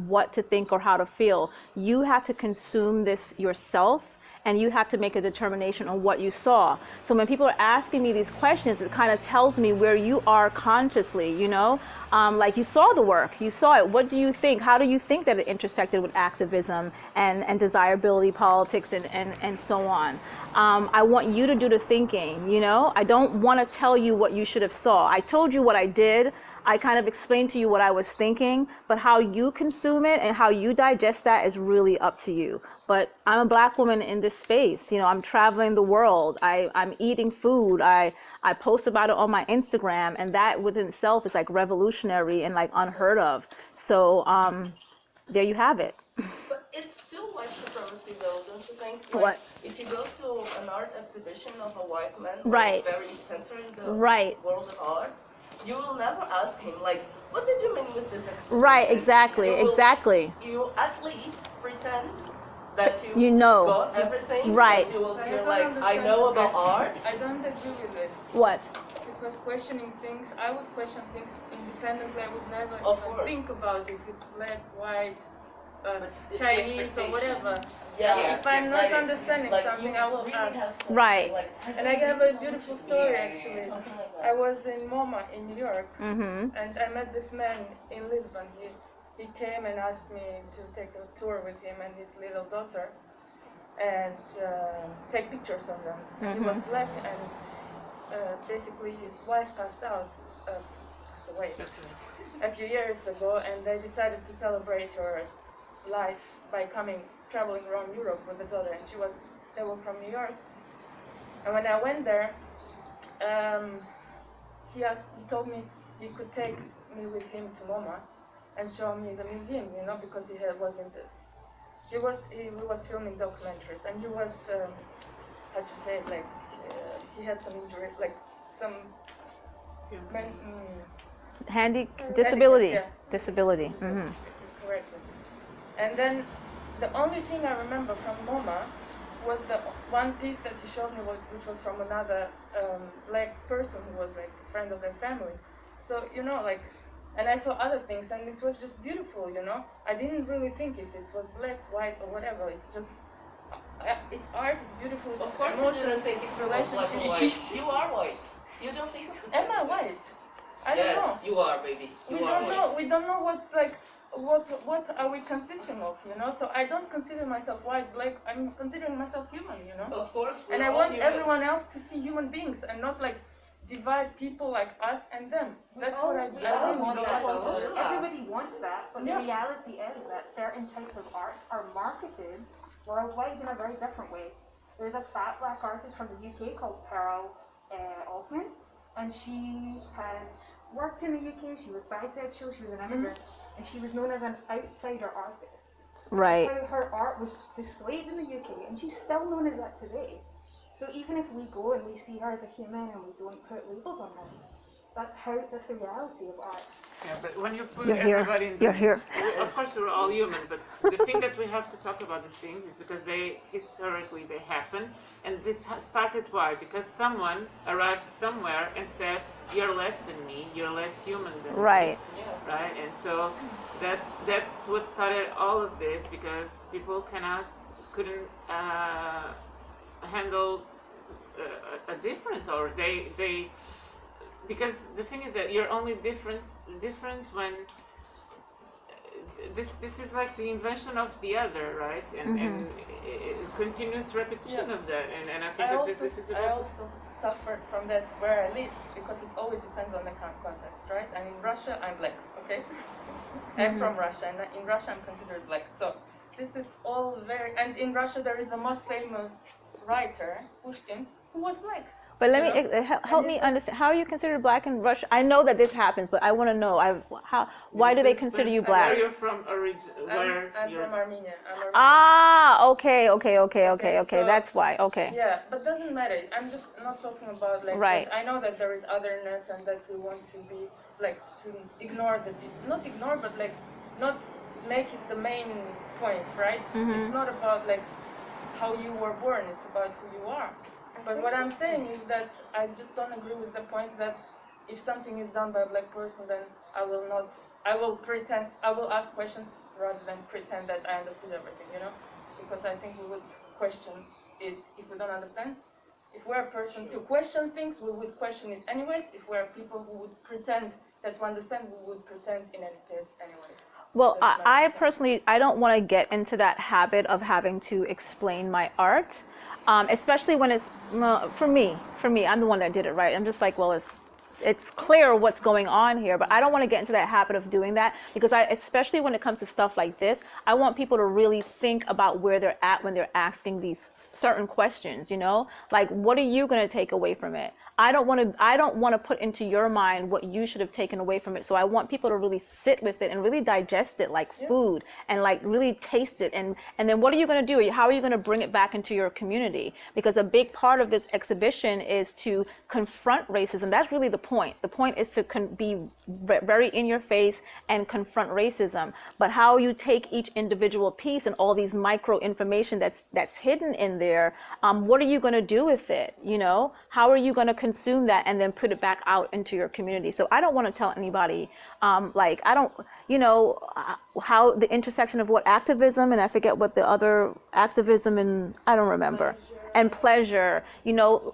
what to think or how to feel. You have to consume this yourself and you have to make a determination on what you saw. So when people are asking me these questions, it kind of tells me where you are consciously, you know? Like you saw the work, you saw it. What do you think? How do you think that it intersected with activism and desirability politics and so on? I want you to do the thinking, you know? I don't want to tell you what you should have saw. I told you what I did. I kind of explained to you what I was thinking, but how you consume it and how you digest that is really up to you. But I'm a Black woman in this space. You know, I'm traveling the world. I'm eating food. I post about it on my Instagram, and that within itself is like revolutionary and like unheard of. So there you have it. But it's still white supremacy, though, don't you think? Like, What? if you go to an art exhibition of a white man, Right. like, very centered in the Right. world of art, you will never ask him, like, what did you mean with this exhibition? Right, exactly, You will- exactly. You at least pretend that You know. got everything. Right. That you will But I feel don't like, I understand know about this. art. I don't agree with it. What? Because questioning things, I would question things independently. I would never Of even course. think about if it's black, white, It's the Chinese or expectation. whatever. Yeah. If I'm not Like, understanding like, something, you I will really ask. have to, Right. Like, And I have a beautiful story actually. something like I that. was in MoMA in New York, Mm-hmm. and I met this man in Lisbon. He came and asked me to take a tour with him and his little daughter, and take pictures of them. He was black, and basically his wife passed away a few years ago, and they decided to celebrate her life by traveling around Europe with the daughter, and they were from New York. And when I went there, he told me he could take me with him to MoMA and show me the museum, you know, because he was in this. He was filming documentaries, and he was, how to say it, like, he had some injury, like some Disability. yeah. Disability. Mm-hmm. Correctly. And then the only thing I remember from MoMA was the one piece that he showed me, which was from another black person who was like a friend of their family. So, you know, like, and I saw other things, and it was just beautiful, you know. I didn't really think if it was black, white, or whatever. It's just, it's art, it's beautiful, it's Of course, emotion, you don't think it's it's black and relationship. white. You are white. You don't think of this. Am I white? I don't know. Yes, you are, baby. You We are don't white. know. We don't know what's like. What are we consisting of? You know. So I don't consider myself white, black. I'm considering myself human. You know. Of course, And we're I all want human. everyone else to see human beings and not like divide people like us and them. That's what I We really all want don't that, want though. to do. Everybody wants that, but Yeah. the reality is that certain types of art are marketed worldwide in a very different way. There's a fat black artist from the UK called Alvin, and she had worked in the UK. She was bisexual. She was an immigrant, and she was known as an outsider artist. Right. How her art was displayed in the UK, and she's still known as that today. So even if we go and we see her as a human and we don't put labels on her, that's the reality of art. Yeah, but when you put You're here. everybody in You're here. of course we're all human, but the thing that we have to talk about these things is because they historically they happen, and this started why? Because someone arrived somewhere and said, "You're less than me. You're less human than me." Right. Yeah. Right, and so that's what started all of this, because people couldn't handle a difference, or they because the thing is that you're only different when this is like the invention of the other, right? And continuous repetition of that, and I think that this is I about also suffered from that where I live, because it always depends on the context, right? And in Russia, I'm black, okay? I'm from Russia, and in Russia, I'm considered black. So this is all and in Russia, there is the most famous writer, Pushkin, who was black. But let me help me understand. How are you considered black in Russia? I know that this happens, but I want to know. Why do they consider you black? Where you're from I'm from Armenia. I'm Armenian. Ah, okay. so- That's why. Okay. Yeah, but doesn't matter. I'm just not talking about like. Right. I know that there is otherness and that we want to be like to ignore not ignore, but like not make it the main point, right? It's not about like how you were born. It's about who you are. But what I'm saying is that I just don't agree with the point that if something is done by a black person, then I will ask questions rather than pretend that I understood everything, you know? Because I think we would question it if we don't understand. If we're a person to question things, we would question it anyways. If we're people who would pretend that we understand, we would pretend in any case anyways. Well, That's my I personally, I don't want to get into that habit of having to explain my art, especially when it's, well, for me, I'm the one that did it, right? I'm just like, well, it's clear what's going on here, but I don't want to get into that habit of doing that, because especially when it comes to stuff like this, I want people to really think about where they're at when they're asking these certain questions, you know? Like, what are you going to take away from it? I don't want to put into your mind what you should have taken away from it. So I want people to really sit with it and really digest it like food, and like really taste it. And then what are you going to do? How are you going to bring it back into your community? Because a big part of this exhibition is to confront racism. That's really the point. The point is to be very in your face and confront racism. But how you take each individual piece and all these micro information that's hidden in there, what are you going to do with it? You know, how are you going to consume that and then put it back out into your community? So I don't want to tell anybody, like, I don't, you know, how the intersection of what activism, and I forget what the other activism, and I don't remember, and pleasure, you know,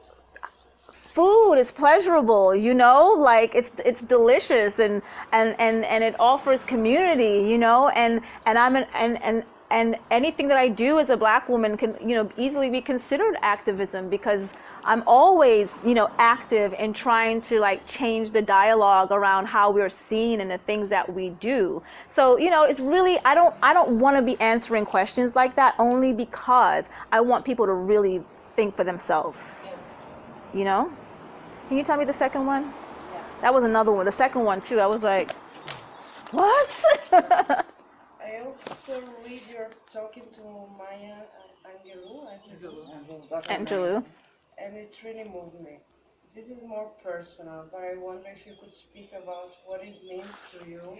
food is pleasurable, you know, like it's delicious, and it offers community, you know, and anything that I do as a Black woman can, you know, easily be considered activism, because I'm always, you know, active in trying to like change the dialogue around how we're seen and the things that we do. So, you know, it's really, I don't want to be answering questions like that, only because I want people to really think for themselves. You know? Can you tell me the second one? Yeah. That was another one. The second one too. I was like, what? I also read you're talking to Maya Angelou. and it really moved me. This is more personal, but I wonder if you could speak about what it means to you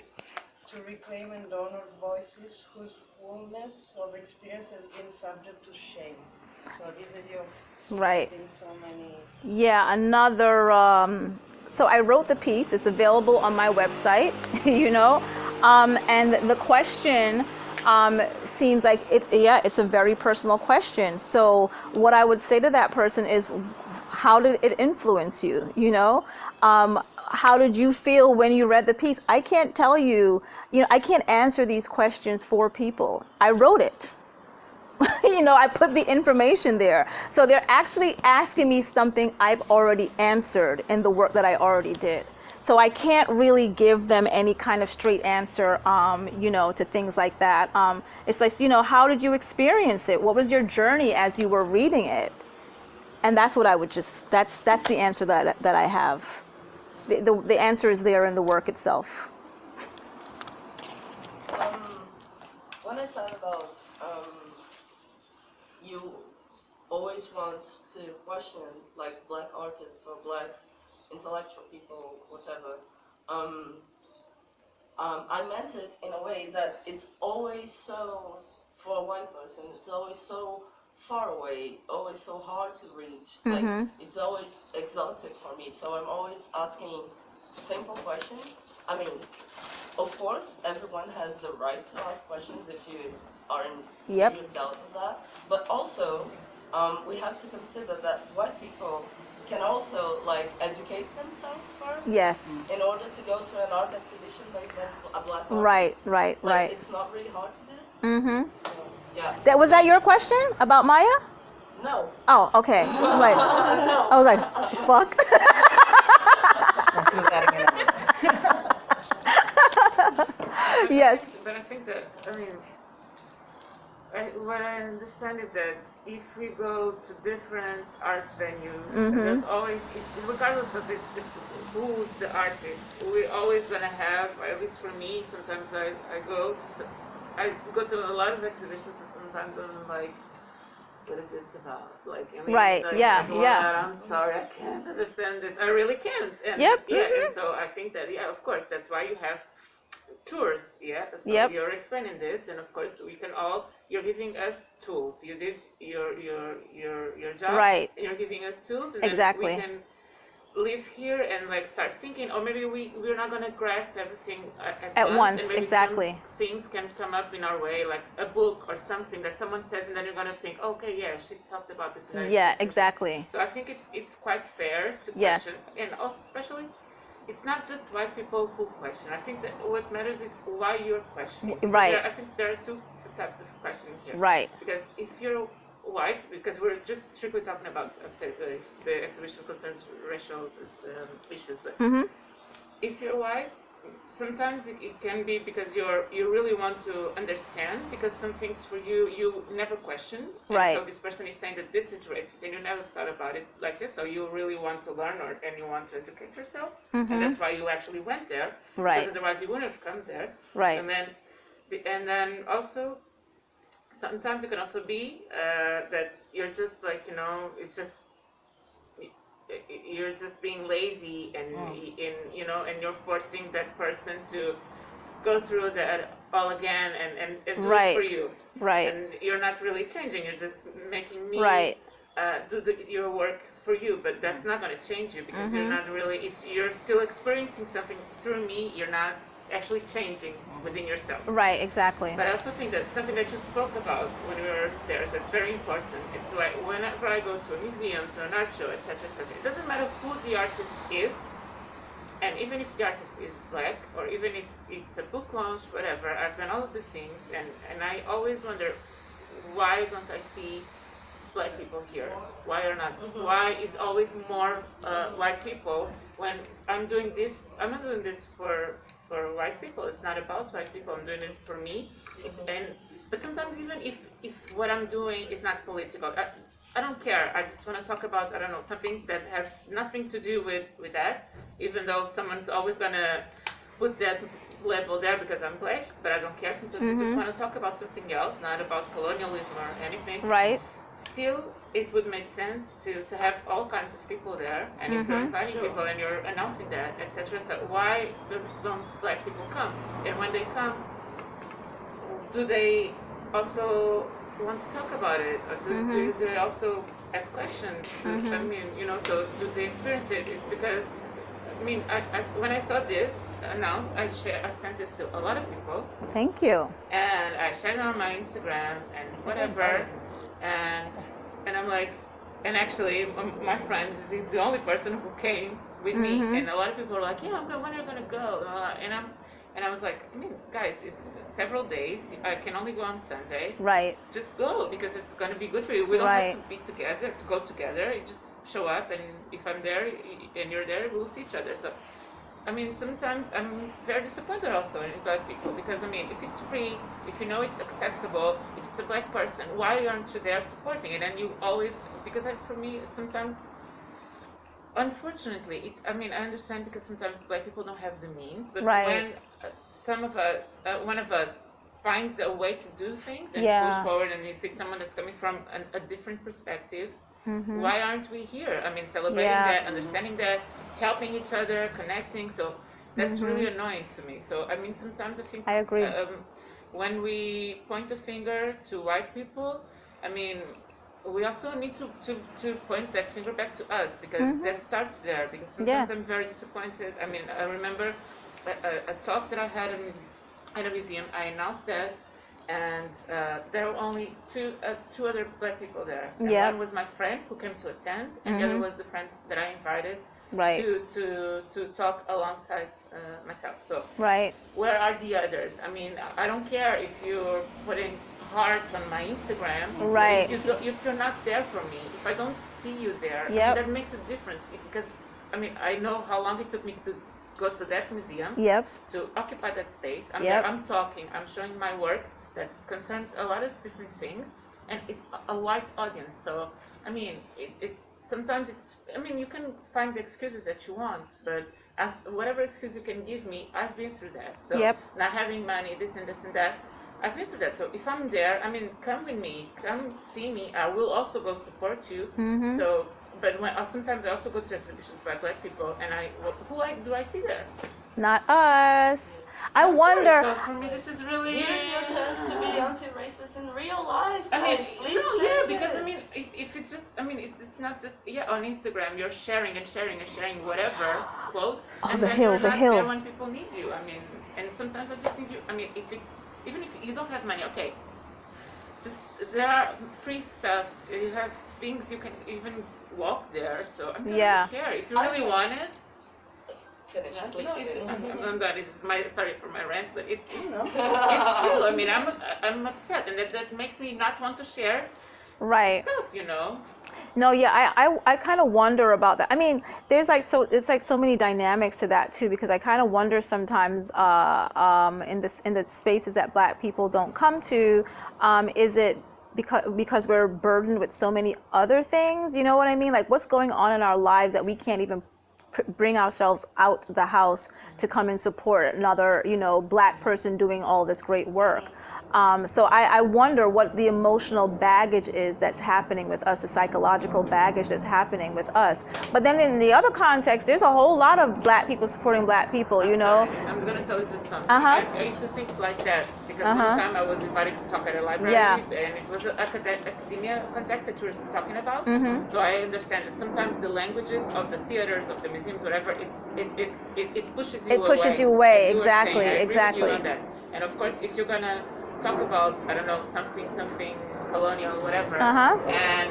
to reclaim and honor voices whose fullness of experience has been subject to shame. So this idea of Right. getting so many. Yeah, another, so I wrote the piece. It's available on my website, you know, and the question seems like it's a very personal question. So what I would say to that person is, how did it influence you, you know? How did you feel when you read the piece? I can't tell you, you know, I can't answer these questions for people. I wrote it. You know, I put the information there. So they're actually asking me something I've already answered in the work that I already did. So I can't really give them any kind of straight answer, you know, to things like that. It's like, you know, how did you experience it? What was your journey as you were reading it? And that's what I would that's the answer that I have. The answer is there in the work itself. When I said about you always want to question like Black artists or Black intellectual people, whatever, I meant it in a way that it's always so, for a white person, it's always so far away, always so hard to reach. Like, it's always exotic for me, so I'm always asking simple questions. I mean, of course, everyone has the right to ask questions if you are in serious doubt of that, but also, we have to consider that white people can also like educate themselves first. Yes. In order to go to an art exhibition like a Black artist. Right. Like, it's not really hard to do. Mm-hmm. So, yeah. Was that your question about Maya? No. Oh, okay. Like, No. I was like, fuck. Let's do that again. Yes. But I think that, I mean, what I understand is that if we go to different art venues, there's always, regardless of who's the artist, we're always going to have, at least for me, sometimes I go to a lot of exhibitions, and sometimes I'm like, what is this about? Like, I mean, Right, like, yeah. I'm sorry, I can't understand this. I really can't. And, and so I think that, of course, that's why you have tours, so you're explaining this, and of course you're giving us tools. You did your job, right? You're giving us tools, and exactly. then we can live here and like start thinking, or maybe we're not going to grasp everything At once, and maybe exactly. some things can come up in our way, like a book or something that someone says, and then you're going to think, okay, yeah, she talked about this. And Yeah, exactly. So I think it's quite fair to Yes. question, and also especially, it's not just white people who question. I think that what matters is why you're questioning. Right. I think there are two types of questioning here. Right. Because if you're white, because we're just strictly talking about the exhibition concerns racial issues, but if you're white, sometimes it can be because you really want to understand, because some things for you never question. And right. So this person is saying that this is racist, and you never thought about it like this. So you really want to learn, and you want to educate yourself, and that's why you actually went there. Right. Because otherwise you wouldn't have come there. Right. And then also, sometimes it can also be that you're just like, you're just being lazy, and and you're forcing that person to go through that all again and do right. it for you. Right. And you're not really changing. You're just making me right. Do your work for you, but that's not going to change you, because you're not really. You're still experiencing something through me. You're not actually changing within yourself. Right, exactly. But I also think that something that you spoke about when we were upstairs, that's very important. It's like whenever I go to a museum, to an art show, etc., it doesn't matter who the artist is, and even if the artist is black, or even if it's a book launch, whatever, I've done all of the things, and I always wonder, why don't I see black people here? Why or not? Why is always more white people when I'm doing this? I'm not doing this for white people. It's not about white people. I'm doing it for me. But sometimes even if what I'm doing is not political, I don't care. I just want to talk about, I don't know, something that has nothing to do with that, even though someone's always going to put that label there because I'm black, but I don't care. Sometimes I just want to talk about something else, not about colonialism or anything. Right. Still, it would make sense to have all kinds of people there, and if you're inviting people and you're announcing that, etc. So why don't black people come? And when they come, do they also want to talk about it? Or do they also ask questions? I mean, so do they experience it? It's because, I mean, when I saw this announced, I sent this to a lot of people. Thank you. And I shared it on my Instagram and whatever. And I'm like, and actually, my friend is the only person who came with me. And a lot of people are like, yeah, when are you gonna go? And I was like, I mean, guys, it's several days. I can only go on Sunday. Right. Just go, because it's gonna be good for you. We don't have to be together, to go together. You just show up, and if I'm there and you're there, we'll see each other. So, I mean, sometimes I'm very disappointed also in black people, because I mean, if it's free, if you know it's accessible, if it's a black person, why aren't you there supporting it? And you always, because for me, sometimes, unfortunately, I mean, I understand, because sometimes black people don't have the means, but when one of us finds a way to do things and push forward, and if it's someone that's coming from a different perspective, why aren't we here? I mean, celebrating that, understanding that, helping each other, connecting. So that's really annoying to me. So I mean, sometimes I think I agree. When we point the finger to white people, I mean, we also need to point that finger back to us, because that starts there. Because sometimes I'm very disappointed. I mean, I remember a talk that I had at a museum. I announced that, and there were only two other black people there. And one was my friend who came to attend, and the other was the friend that I invited to talk alongside myself. So where are the others? I mean, I don't care if you're putting hearts on my Instagram. If you're not there for me, if I don't see you there, I mean, that makes a difference. Because I mean, I know how long it took me to go to that museum, to occupy that space. I'm there, I'm talking, I'm showing my work that concerns a lot of different things, and it's a white audience. So I mean, sometimes I mean, you can find the excuses that you want, but whatever excuse you can give me, I've been through that. So not having money, this and this and that, I've been through that. So if I'm there, I mean, come with me, come see me. I will also go support you. So, but sometimes I also go to exhibitions by black people, and who do I see there? Not us. I I'm wonder. Sorry, so for me, this is really. Here's your chance to be anti-racist in real life. I mean, guys. Please no, take yeah, it. because I mean, if it's just, I mean, it's not just, yeah, on Instagram, you're sharing and sharing and sharing whatever quotes, Oh, and the then hill, you're the not hill. there when people need you. I mean, and sometimes I just need you. I mean, if it's even if you don't have money, okay, just there are free stuff. You have things you can even walk there. So I mean, Yeah. I don't care if you really want it. Finish, Yeah, please. no, I'm done. It's my sorry for my rant, but it's No. it's true. I mean, I'm upset, and that makes me not want to share Right. stuff, you know. No, yeah, I kind of wonder about that. I mean, there's like it's like so many dynamics to that too, because I kind of wonder sometimes in the spaces that Black people don't come to, is it because we're burdened with so many other things? You know what I mean? Like what's going on in our lives that we can't even bring ourselves out the house to come and support another, you know, Black person doing all this great work. So I wonder what the emotional baggage is that's happening with us, the psychological baggage that's happening with us. But then in the other context, there's a whole lot of Black people supporting Black people, you know. Sorry, I'm gonna tell you just something. Uh-huh. I used to think like that because Uh-huh. one time I was invited to talk at a library, Yeah. and it was an academia context that you were talking about. Mm-hmm. So I understand that sometimes the languages of the theaters, of the museums, whatever, it pushes you away. It pushes you away, as you were saying. exactly, I agree with you exactly. on that. And of course, if you're gonna talk about, I don't know, something colonial, whatever, Uh-huh. and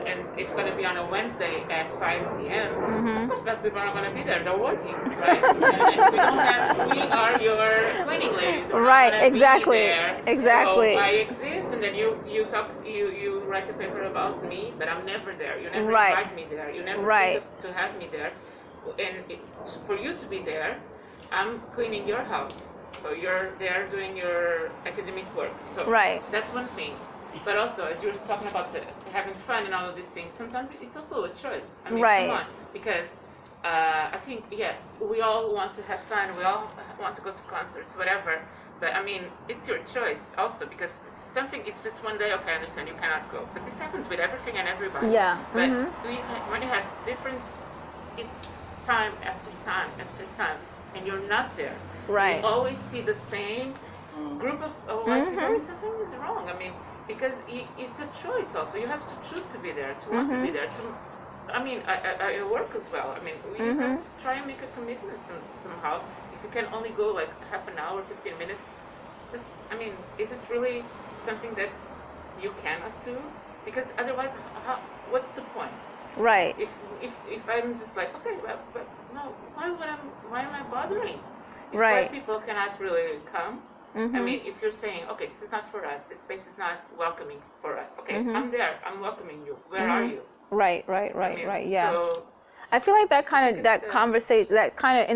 and it's gonna be on a Wednesday at 5 p.m. Mm-hmm. Of course, Black people aren't gonna be there. They're working, right? And we are your cleaning ladies. We're not Right, gonna be exactly, there. exactly. So I exist, and then you write a paper about me, but I'm never there. You never Right. invite me there. You never Right. think to have me there. And for you to be there, I'm cleaning your house. So you're there doing your academic work. So Right. that's one thing. But also, as you were talking about having fun and all of these things, sometimes it's also a choice. I mean, Right. come on. Because I think, yeah, we all want to have fun. We all want to go to concerts, whatever. But I mean, it's your choice also, because something, it's just one day, okay, I understand you cannot go. But this happens with everything and everybody. Yeah. But Mhm. when you have different, it's time after time after time, and you're not there. Right. You always see the same group of white people. I mean, something is wrong. I mean, because it's a choice also. You have to choose to be there, to want to be there. I mean, I work as well. I mean, we have to try and make a commitment somehow. If you can only go like half an hour, 15 minutes, just, I mean, is it really something that you cannot do? Because otherwise, what's the point? Right. If I'm just like, okay, well, but no, why am I bothering? If Right. white people cannot really come, I Mhm. mean, if you're saying, okay, this is not for us, this space is not welcoming for us, okay, Mhm. I'm there, I'm welcoming you. Where are you? Right. I mean, Yeah. So, I feel like that kind of It's, conversation, that kind of in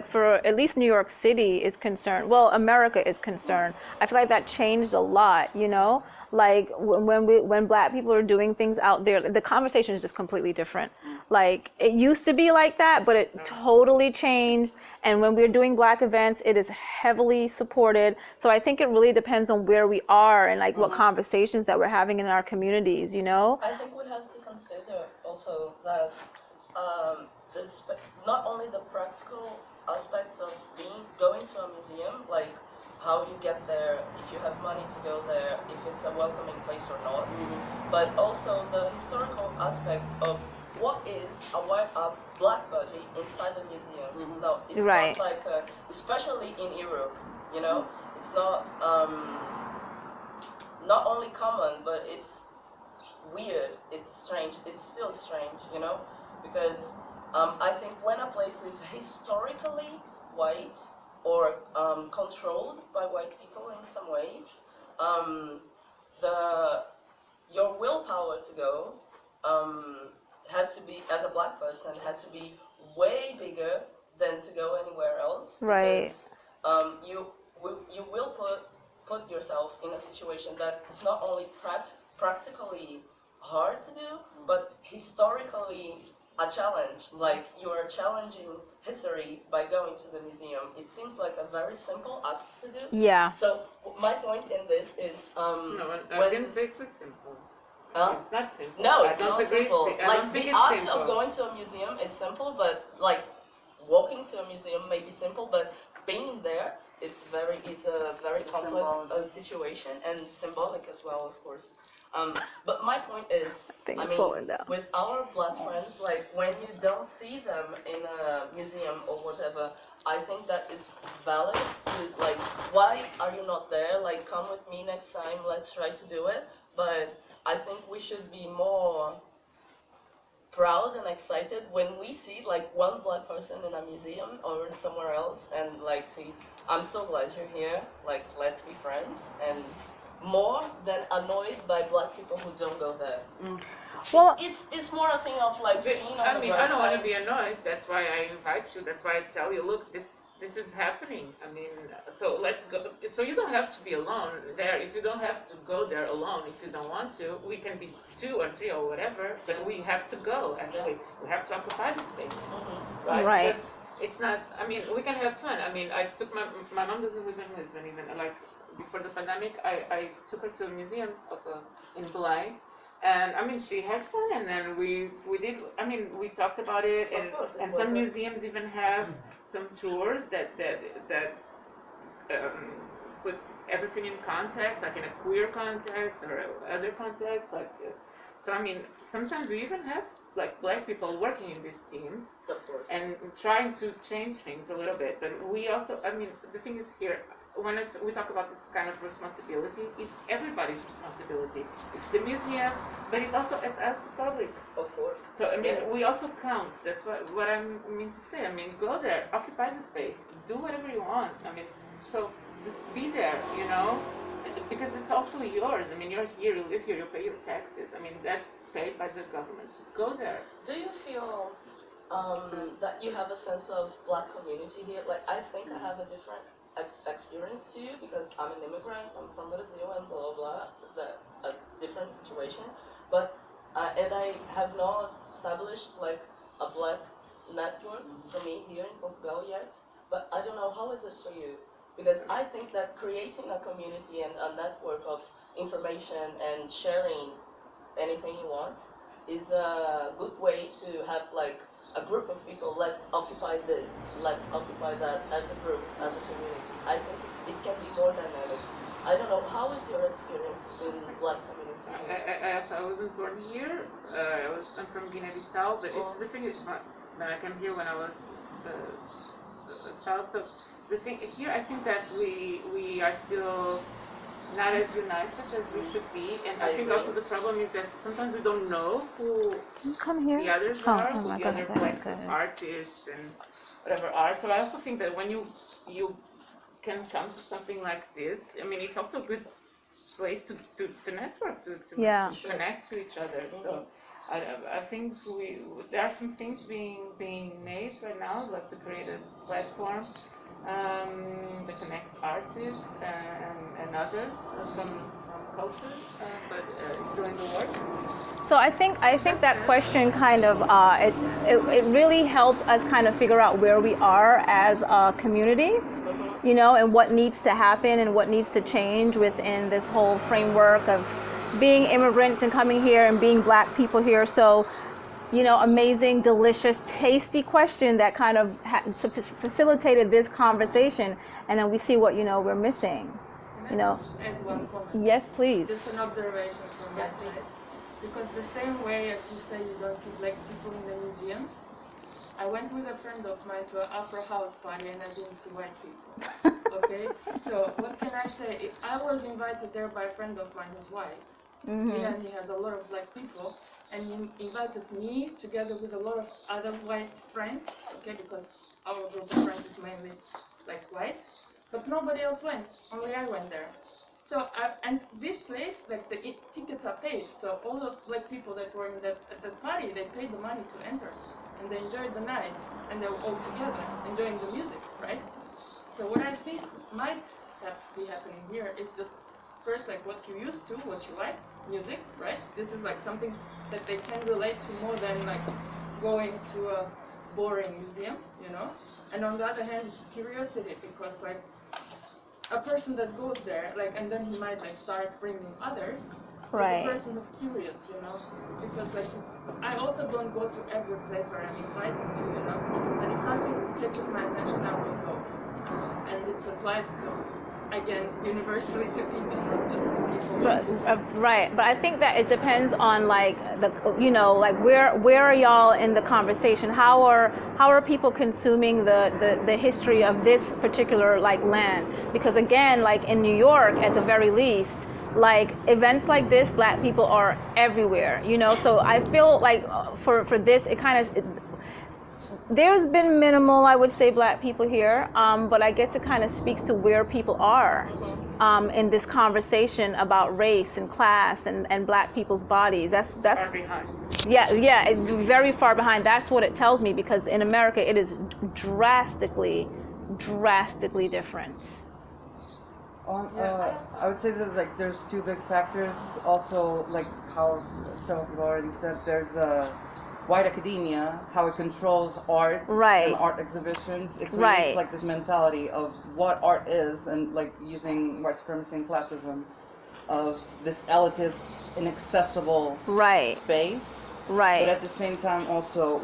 for at least New York City is concerned. Well, America is concerned. I feel like that changed a lot. You know, like when Black people are doing things out there, the conversation is just completely different. Like it used to be like that, but it totally changed. And when we're doing Black events, it is heavily supported. So I think it really depends on where we are and like what conversations that we're having in our communities. You know. I think we have to consider also that not only the practical aspects of going to a museum, like how you get there, if you have money to go there, if it's a welcoming place or not, but also the historical aspect of what is a Black body inside the museum. No, it's Right. not like, especially in Europe, you know, it's not only common, but it's weird, it's strange, it's still strange, you know, because I think when a place is historically white or controlled by white people in some ways, your willpower to go has to be, as a Black person, has to be way bigger than to go anywhere else. Right. Because, you will put yourself in a situation that is not only practically hard to do, but historically a challenge. Like, you are challenging history by going to the museum. It seems like a very simple act to do. Yeah. So my point in this is no, I didn't say it was simple. It's not simple. No, I it's don't not agree. simple. I Like, don't think the it's act simple. of going to a museum is simple, but like walking to a museum may be simple, but being there, it's a very complex situation and symbolic as well, of course. But my point is, with our Black friends, like when you don't see them in a museum or whatever, I think that it's valid to, like, why are you not there? Like, come with me next time, let's try to do it. But I think we should be more proud and excited when we see like one Black person in a museum or somewhere else and like see, I'm so glad you're here, like let's be friends, and more than annoyed by Black people who don't go there. Well, it's more a thing of like seeing on I mean, the I don't want side. to be annoyed. That's why I invite you. That's why I tell you, look, this is happening. I mean, so let's go. So you don't have to be alone there. If you don't have to go there alone, if you don't want to, we can be 2 or 3 or whatever. But we have to go. Actually, we have to occupy the space, right? Because it's not. I mean, we can have fun. I mean, I took my mom doesn't live in Lisbon even. Like before the pandemic, I took her to a museum also in Belém. And I mean, she had fun, and then we did. I mean, we talked about it, and some museums even have some tours that put everything in context, like in a queer context or other context. Like, so I mean, sometimes we even have like Black people working in these teams and trying to change things a little bit. But we also, I mean, the thing is here. When we talk about this kind of responsibility, it's everybody's responsibility. It's the museum, but it's also as the public. Of course. So I mean, we also count. That's what I mean to say. I mean, go there, occupy the space, do whatever you want. I mean, so just be there, you know, because it's also yours. I mean, you're here, you live here, you pay your taxes. I mean, that's paid by the government. Just go there. Do you feel that you have a sense of Black community here? Like, I think I have a different experience to you because I'm an immigrant, I'm from Brazil and blah blah blah, a different situation, but and I have not established like a Black network for me here in Portugal yet, but I don't know, how is it for you? Because I think that creating a community and a network of information and sharing anything you want is a good way to have like a group of people. Let's occupy this, let's occupy that as a group, as a community. I think it can be more dynamic. I don't know, how is your experience in Black community? I wasn't born here. I'm from Guinea-Bissau, but it's the thing is that I came here when I was a child. So the thing here, I think that we are still not as united as we should be, and I think also the problem is that sometimes we don't know who the others are, who the other Black artists and whatever are. So I also think that when you can come to something like this, I mean, it's also a good place to network, to connect to each other. So I think there are some things being made right now, like to create this platform that connects artists and others from culture, but it's still in the works. So I think that question kind of it really helped us kind of figure out where we are as a community, you know, and what needs to happen and what needs to change within this whole framework of being immigrants and coming here and being Black people here. So, you know, amazing, delicious, tasty question that kind of facilitated this conversation, and then we see what, you know, we're missing, you know. And one comment. Yes, please. Just an observation from my side. Because the same way as you say you don't see Black people in the museums, I went with a friend of mine to an Afro house party and I didn't see white people. Okay? So what can I say? I was invited there by a friend of mine who's white. And he has a lot of Black people. And he invited me together with a lot of other white friends, okay, because our group of friends is mainly like white, but nobody else went, only I went there. So, and this place, like the tickets are paid, so all of Black people that were at that party, they paid the money to enter, and they enjoyed the night, and they were all together, enjoying the music, right? So what I think might be happening here is just, first, like what you're used to, what you like, music, right? This is like something that they can relate to more than like going to a boring museum, you know? And on the other hand, it's curiosity, because like a person that goes there, like, and then he might like start bringing others, Right. The person who's curious, you know, because like I also don't go to every place where I'm invited to, you know. And if something catches my attention, I will go. And it applies to, again, universally to people, not just to people. Right, but I think that it depends on like the, you know, like where are y'all in the conversation? How are people consuming the history of this particular like land? Because again, like in New York, at the very least, like events like this, Black people are everywhere, you know. So I feel like for this, it kind of. There's been minimal, I would say, Black people here, but I guess it kind of speaks to where people are in this conversation about race and class and Black people's bodies. That's Far behind. yeah, very far behind. That's what it tells me, because in America it is drastically different. I would say that like there's two big factors. Also, like how some of you already said, there's white academia, how it controls art and art exhibitions. It creates like this mentality of what art is, and like using white supremacy and classism, of this elitist, inaccessible space. Right. But at the same time, also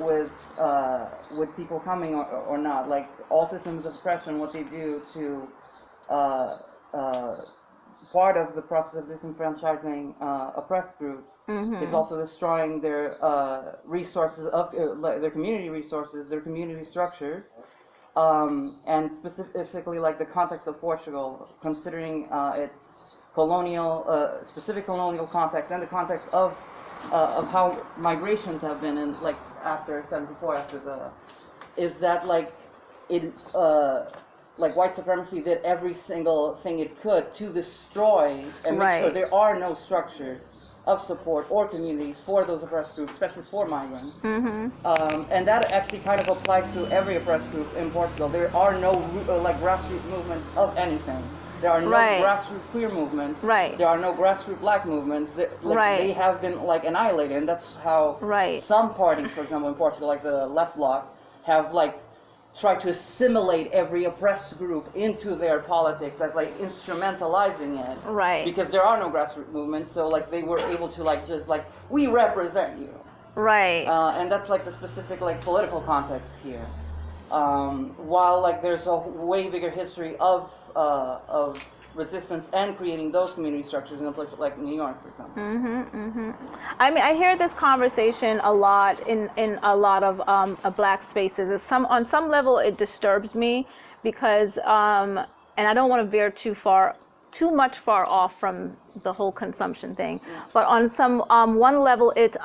with people coming or not, like all systems of oppression, what they do to part of the process of disenfranchising oppressed groups is also destroying their resources of their community resources, their community structures, and specifically like the context of Portugal, considering its colonial, specific colonial context and the context of how migrations have been in like after '74, is that like it. Like white supremacy did every single thing it could to destroy and make sure there are no structures of support or community for those oppressed groups, especially for migrants. And that actually kind of applies to every oppressed group in Portugal. There are no like grassroots movements of anything. There are no grassroots queer movements. There are no grassroots Black movements. They have been like annihilated, and that's how some parties, for example, in Portugal, like the Left Bloc, have like try to assimilate every oppressed group into their politics, that's like instrumentalizing it. Because there are no grassroots movements, so like they were able to like just like, we represent you. And that's like the specific like political context here. While like there's a way bigger history of resistance and creating those community structures in a place like New York, for example. I mean, I hear this conversation a lot in a lot of Black spaces. On some level, it disturbs me because, and I don't want to veer too much far off from the whole consumption thing. But on some one level, it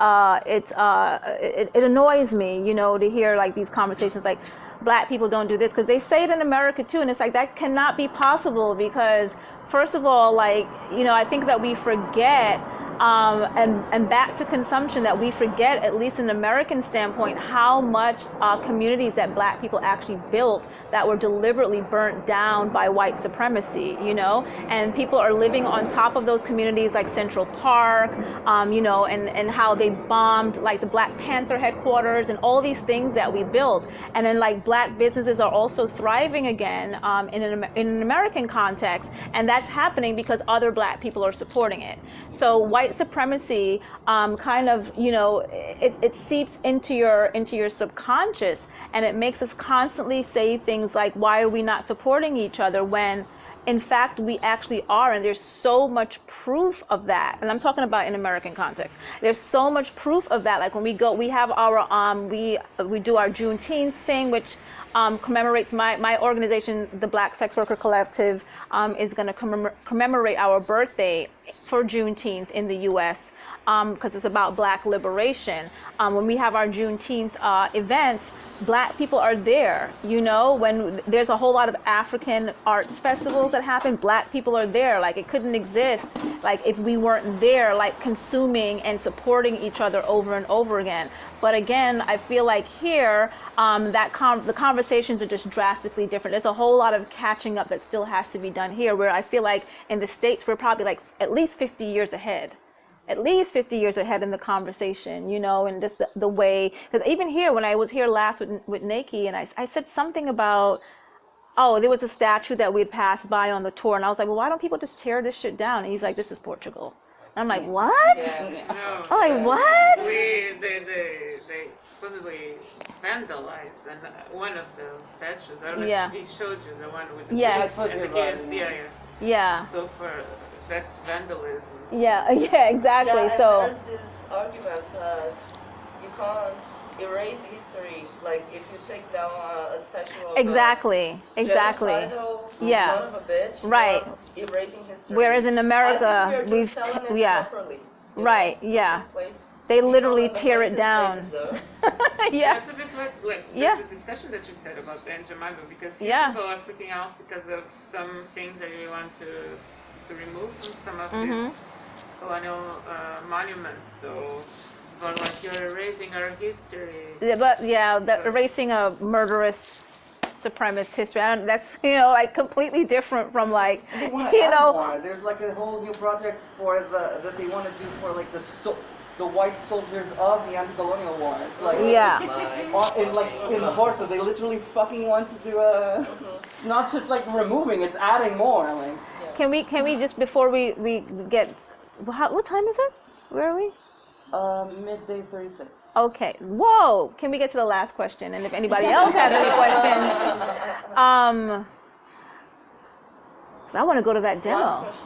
annoys me, you know, to hear like these conversations like, Black people don't do this, because they say it in America too, and it's like that cannot be possible, because first of all, like, you know, I think that we forget and back to consumption, that we forget, at least in an American standpoint, how much communities that Black people actually built that were deliberately burnt down by white supremacy, you know, and people are living on top of those communities like Central Park, you know, and how they bombed like the Black Panther headquarters and all these things that we built. And then like Black businesses are also thriving again in an American context, and that's happening because other Black people are supporting it. So white supremacy kind of, you know, it seeps into your subconscious, and it makes us constantly say things like, why are we not supporting each other, when in fact we actually are. And there's so much proof of that, and I'm talking about in American context. There's so much proof of that. Like when we have our we do our Juneteenth thing, which commemorates my organization, the Black Sex Worker Collective, is going to commemorate our birthday for Juneteenth in the U.S. Because it's about Black liberation. When we have our Juneteenth events, Black people are there. You know, when there's a whole lot of African arts festivals that happen, Black people are there. Like it couldn't exist like if we weren't there, like consuming and supporting each other over and over again. But again, I feel like here, the conversations are just drastically different. There's a whole lot of catching up that still has to be done here, where I feel like in the States, we're probably like at least 50 years ahead. At least 50 years ahead in the conversation, you know, and just the way, because even here, when I was here last with Nikki, and I said something about, oh, there was a statue that we had passed by on the tour, and I was like, well, why don't people just tear this shit down? And he's like, this is Portugal. I'm like, what? No. I'm like, what? They supposedly vandalized one of those statues. I don't know if he showed you the one with the Yes. kids and the kids. Yeah. So that's vandalism. Yeah, exactly. Yeah, and so there's this argument that you can't erase history. Like if you take down a statue of exactly. genocidal Yeah. son of a bitch, Right. you're erasing history. Whereas in America, I think we're we've just selling it properly, you right, know, yeah. place. They People literally have the tear it places they down. deserve. Yeah. That's a bit like the discussion that you said about the Jamaica, because people are freaking out because of some things that we want to remove from some of these colonial monuments. So, but like you're erasing our history. Yeah, but erasing a murderous supremacist history. That's like completely different from like more. There's like a whole new project for that they want to do for like the white soldiers of the anti-colonial war. It's like in Horta, they literally fucking want to do it's not just like removing, it's adding more. Like. Can we just before we get what time is it? Where are we? Midday 36. Okay. Whoa. Can we get to the last question? And if anybody else has any questions, 'cause I want to go to that demo. Last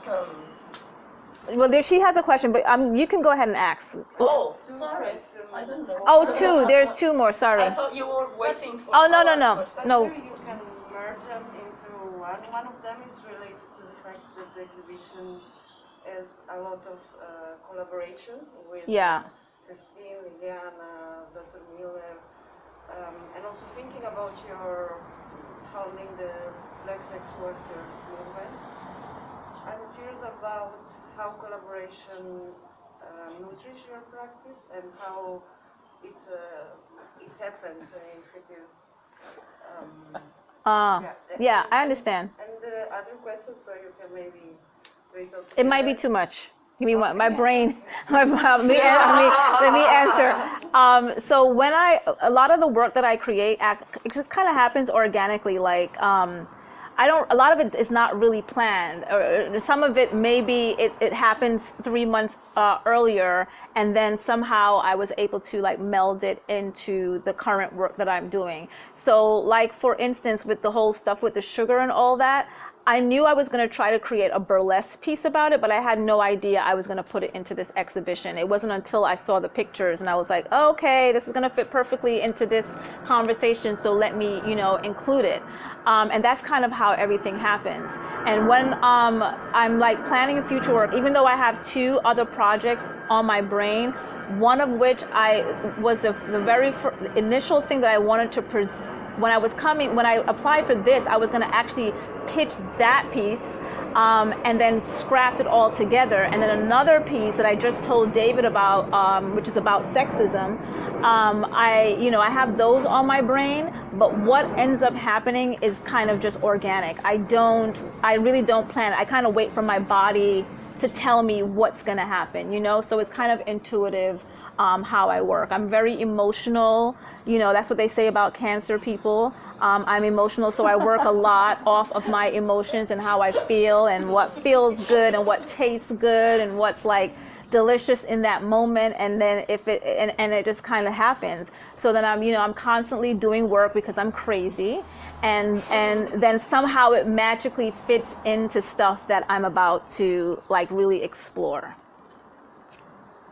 question. Well, she has a question, but you can go ahead and ask. Oh, sorry. I don't know. Oh, two. There's two more. Sorry. I thought you were waiting for. Oh no. But maybe you can merge them into one. One of them is related to the fact that the exhibition has a lot of collaboration with Christine, Liliana, Dr. Miller, and also thinking about your founding the Black Sex Workers movement. I'm curious about how collaboration nurtures your practice and how it happens, and if it is. I understand. And the other question, so you can maybe. It might be too much. Give me one. My brain. Let me answer. So when a lot of the work that I create, it just kind of happens organically. Like a lot of it is not really planned. Or some of it maybe it happens 3 months earlier, and then somehow I was able to like meld it into the current work that I'm doing. So like for instance, with the whole stuff with the sugar and all that, I knew I was going to try to create a burlesque piece about it, but I had no idea I was going to put it into this exhibition. It wasn't until I saw the pictures and I was like, oh, okay, this is going to fit perfectly into this conversation, so let me, include it. And that's kind of how everything happens. And when I'm like planning future work, even though I have 2 other projects on my brain, one of which was the very initial thing that I wanted to present. When I applied for this, I was going to actually pitch that piece and then scrapped it all together. And then another piece that I just told David about, which is about sexism, I have those on my brain, but what ends up happening is kind of just organic. I really don't plan it. I kind of wait for my body to tell me what's going to happen, so it's kind of intuitive how I work. I'm very emotional. That's what they say about cancer people. I'm emotional, so I work a lot off of my emotions and how I feel and what feels good and what tastes good and what's like delicious in that moment, and then it just kind of happens. So then I'm constantly doing work because I'm crazy, and then somehow it magically fits into stuff that I'm about to like really explore.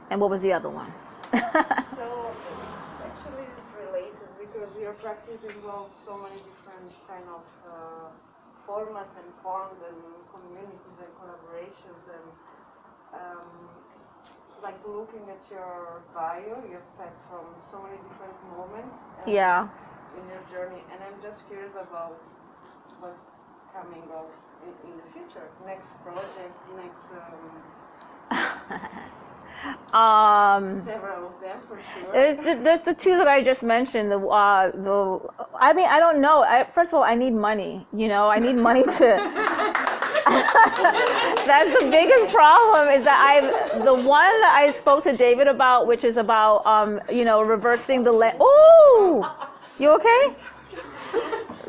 And what was the other one? So actually it's related because your practice involves so many different kind of formats and forms and communities and collaborations, and like looking at your bio, you've passed from so many different moments in your journey, and I'm just curious about what's coming up in the future, next project, next several of them for sure. There's the 2 that I just mentioned. I don't know. First of all, I need money. I need money to. That's the biggest problem. Is that the one that I spoke to David about, which is about reversing the Ooh, you okay?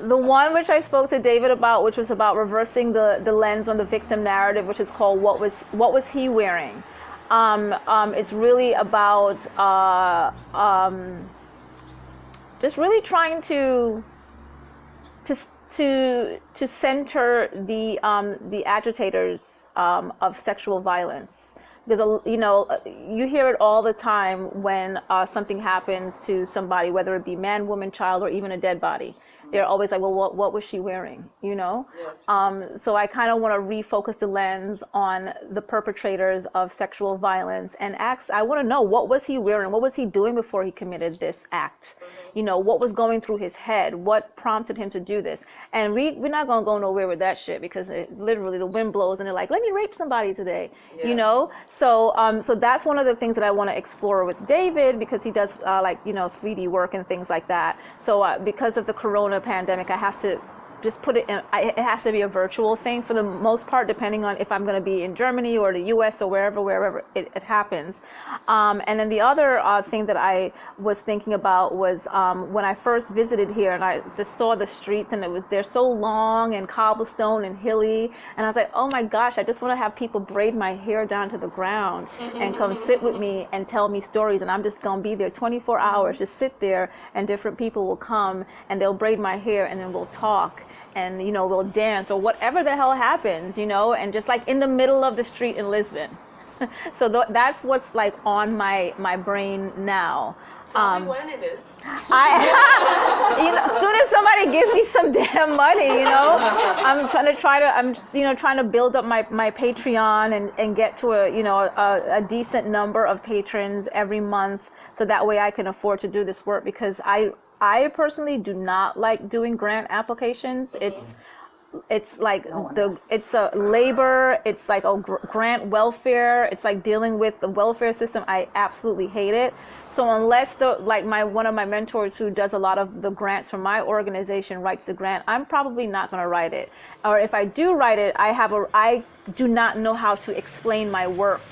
The one which I spoke to David about, which was about reversing the lens on the victim narrative, which is called What Was He Wearing? It's really about just really trying to center the agitators of sexual violence. Because, you know, you hear it all the time when something happens to somebody, whether it be man, woman, child, or even a dead body. They're always like, well, what was she wearing, you know? Yes. So I kind of want to refocus the lens on the perpetrators of sexual violence and ask, I want to know, what was he wearing? What was he doing before he committed this act? You know, what was going through his head? What prompted him to do this? And we're not going to go nowhere with that shit, because literally the wind blows and they're like, let me rape somebody today, you know? So so that's one of the things that I want to explore with David, because he does like, you know, 3D work and things like that. So because of the Corona pandemic, I have to just put it in, it has to be a virtual thing for the most part, depending on if I'm going to be in Germany or the US or wherever it happens. And then the other thing that I was thinking about was when I first visited here and I just saw the streets, and they're so long and cobblestone and hilly, and I was like, oh my gosh, I just want to have people braid my hair down to the ground and come sit with me and tell me stories, and I'm just going to be there 24 hours, just sit there, and different people will come and they'll braid my hair, and then we'll talk, and, you know, we'll dance or whatever the hell happens, you know, and just like in the middle of the street in Lisbon. So that's what's like on my brain now. Tell me when it is. You know, as soon as somebody gives me some damn money, you know, I'm trying to build up my Patreon and get to a decent number of patrons every month, so that way I can afford to do this work, because I personally do not like doing grant applications. It's like it's a labor, it's like grant welfare, it's like dealing with the welfare system. I absolutely hate it. So unless one of my mentors who does a lot of the grants for my organization writes the grant, I'm probably not going to write it. Or if I do write it, I do not know how to explain my work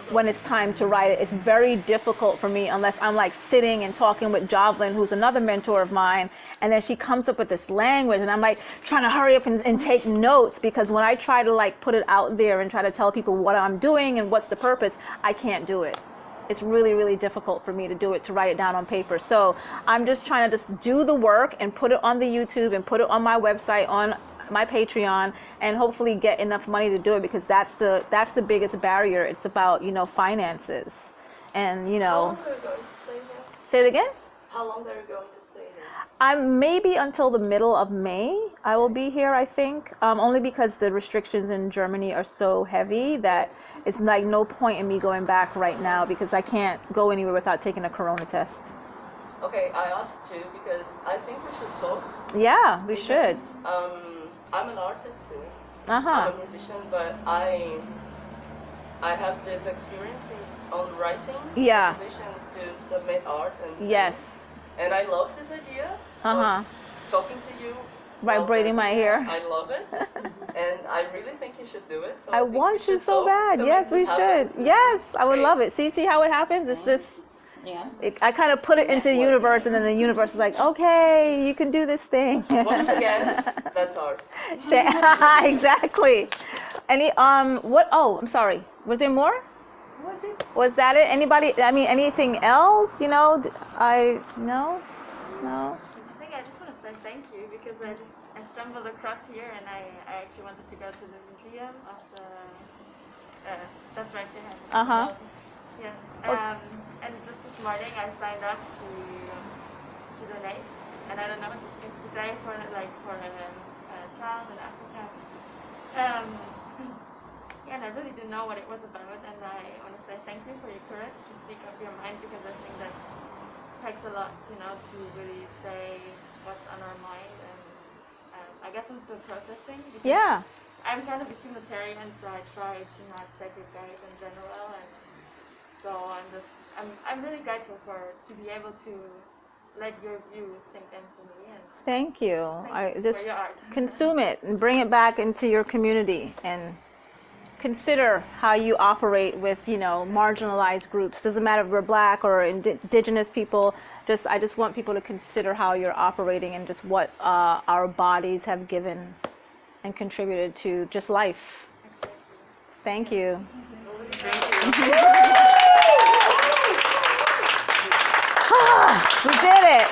when it's time to write it. It's very difficult for me unless I'm like sitting and talking with Jovelyn, who's another mentor of mine, and then she comes up with this language and I'm like trying to hurry up and take notes, because when I try to like put it out there and try to tell people what I'm doing and what's the purpose, I can't do it. It's really, really difficult for me to do it, to write it down on paper. So I'm just trying to just do the work and put it on the YouTube and put it on my website, on my Patreon, and hopefully get enough money to do it, because that's the biggest barrier. It's about, you know, finances, and, you know. How long are you going to stay here? Say it again? How long are you going to stay here? I'm maybe until the middle of May I will be here, I think, only because the restrictions in Germany are so heavy that it's like no point in me going back right now, because I can't go anywhere without taking a corona test. Okay, I asked you because I think we should talk. Yeah, we should. I'm an artist too. Uh-huh. I'm a musician, but I have these experiences on writing Yeah. musicians to submit art and Yes. and I love this idea. Uh-huh. Of talking to you. By while braiding my writing. hair. I love it, and I really think you should do it. So I think we want you should so talk bad. to Yes, make we this should. happen. Yes, I would Great. love it. See how it happens? It's just, Yeah. I kind of put it into the universe, and then the universe is like, okay, you can do this thing. Once again, that's art. Exactly. What? Oh, I'm sorry. Was there more? Was it? Was that it? Anybody? I mean, anything else? You know, no. I think I just want to say thank you, because I stumbled across here, and I actually wanted to go to the museum of the that's right here. Uh-huh. Yeah. Okay. And just this morning I signed up to donate, and I don't know, it's today for a child in Africa. Yeah, and I really didn't know what it was about, and I want to say thank you for your courage to speak up your mind, because I think that takes a lot, you know, to really say what's on our mind, and I guess I'm still processing. Because Yeah. I'm kind of a humanitarian, so I try to not segregate in general, and so I'm really grateful to be able to let your view sink into me, and Thank you. thank I you just for your art. consume it and bring it back into your community and consider how you operate with, you know, marginalized groups. Doesn't matter if we're Black or indigenous people. I just want people to consider how you're operating and just what our bodies have given and contributed to just life. Thank you. We did it.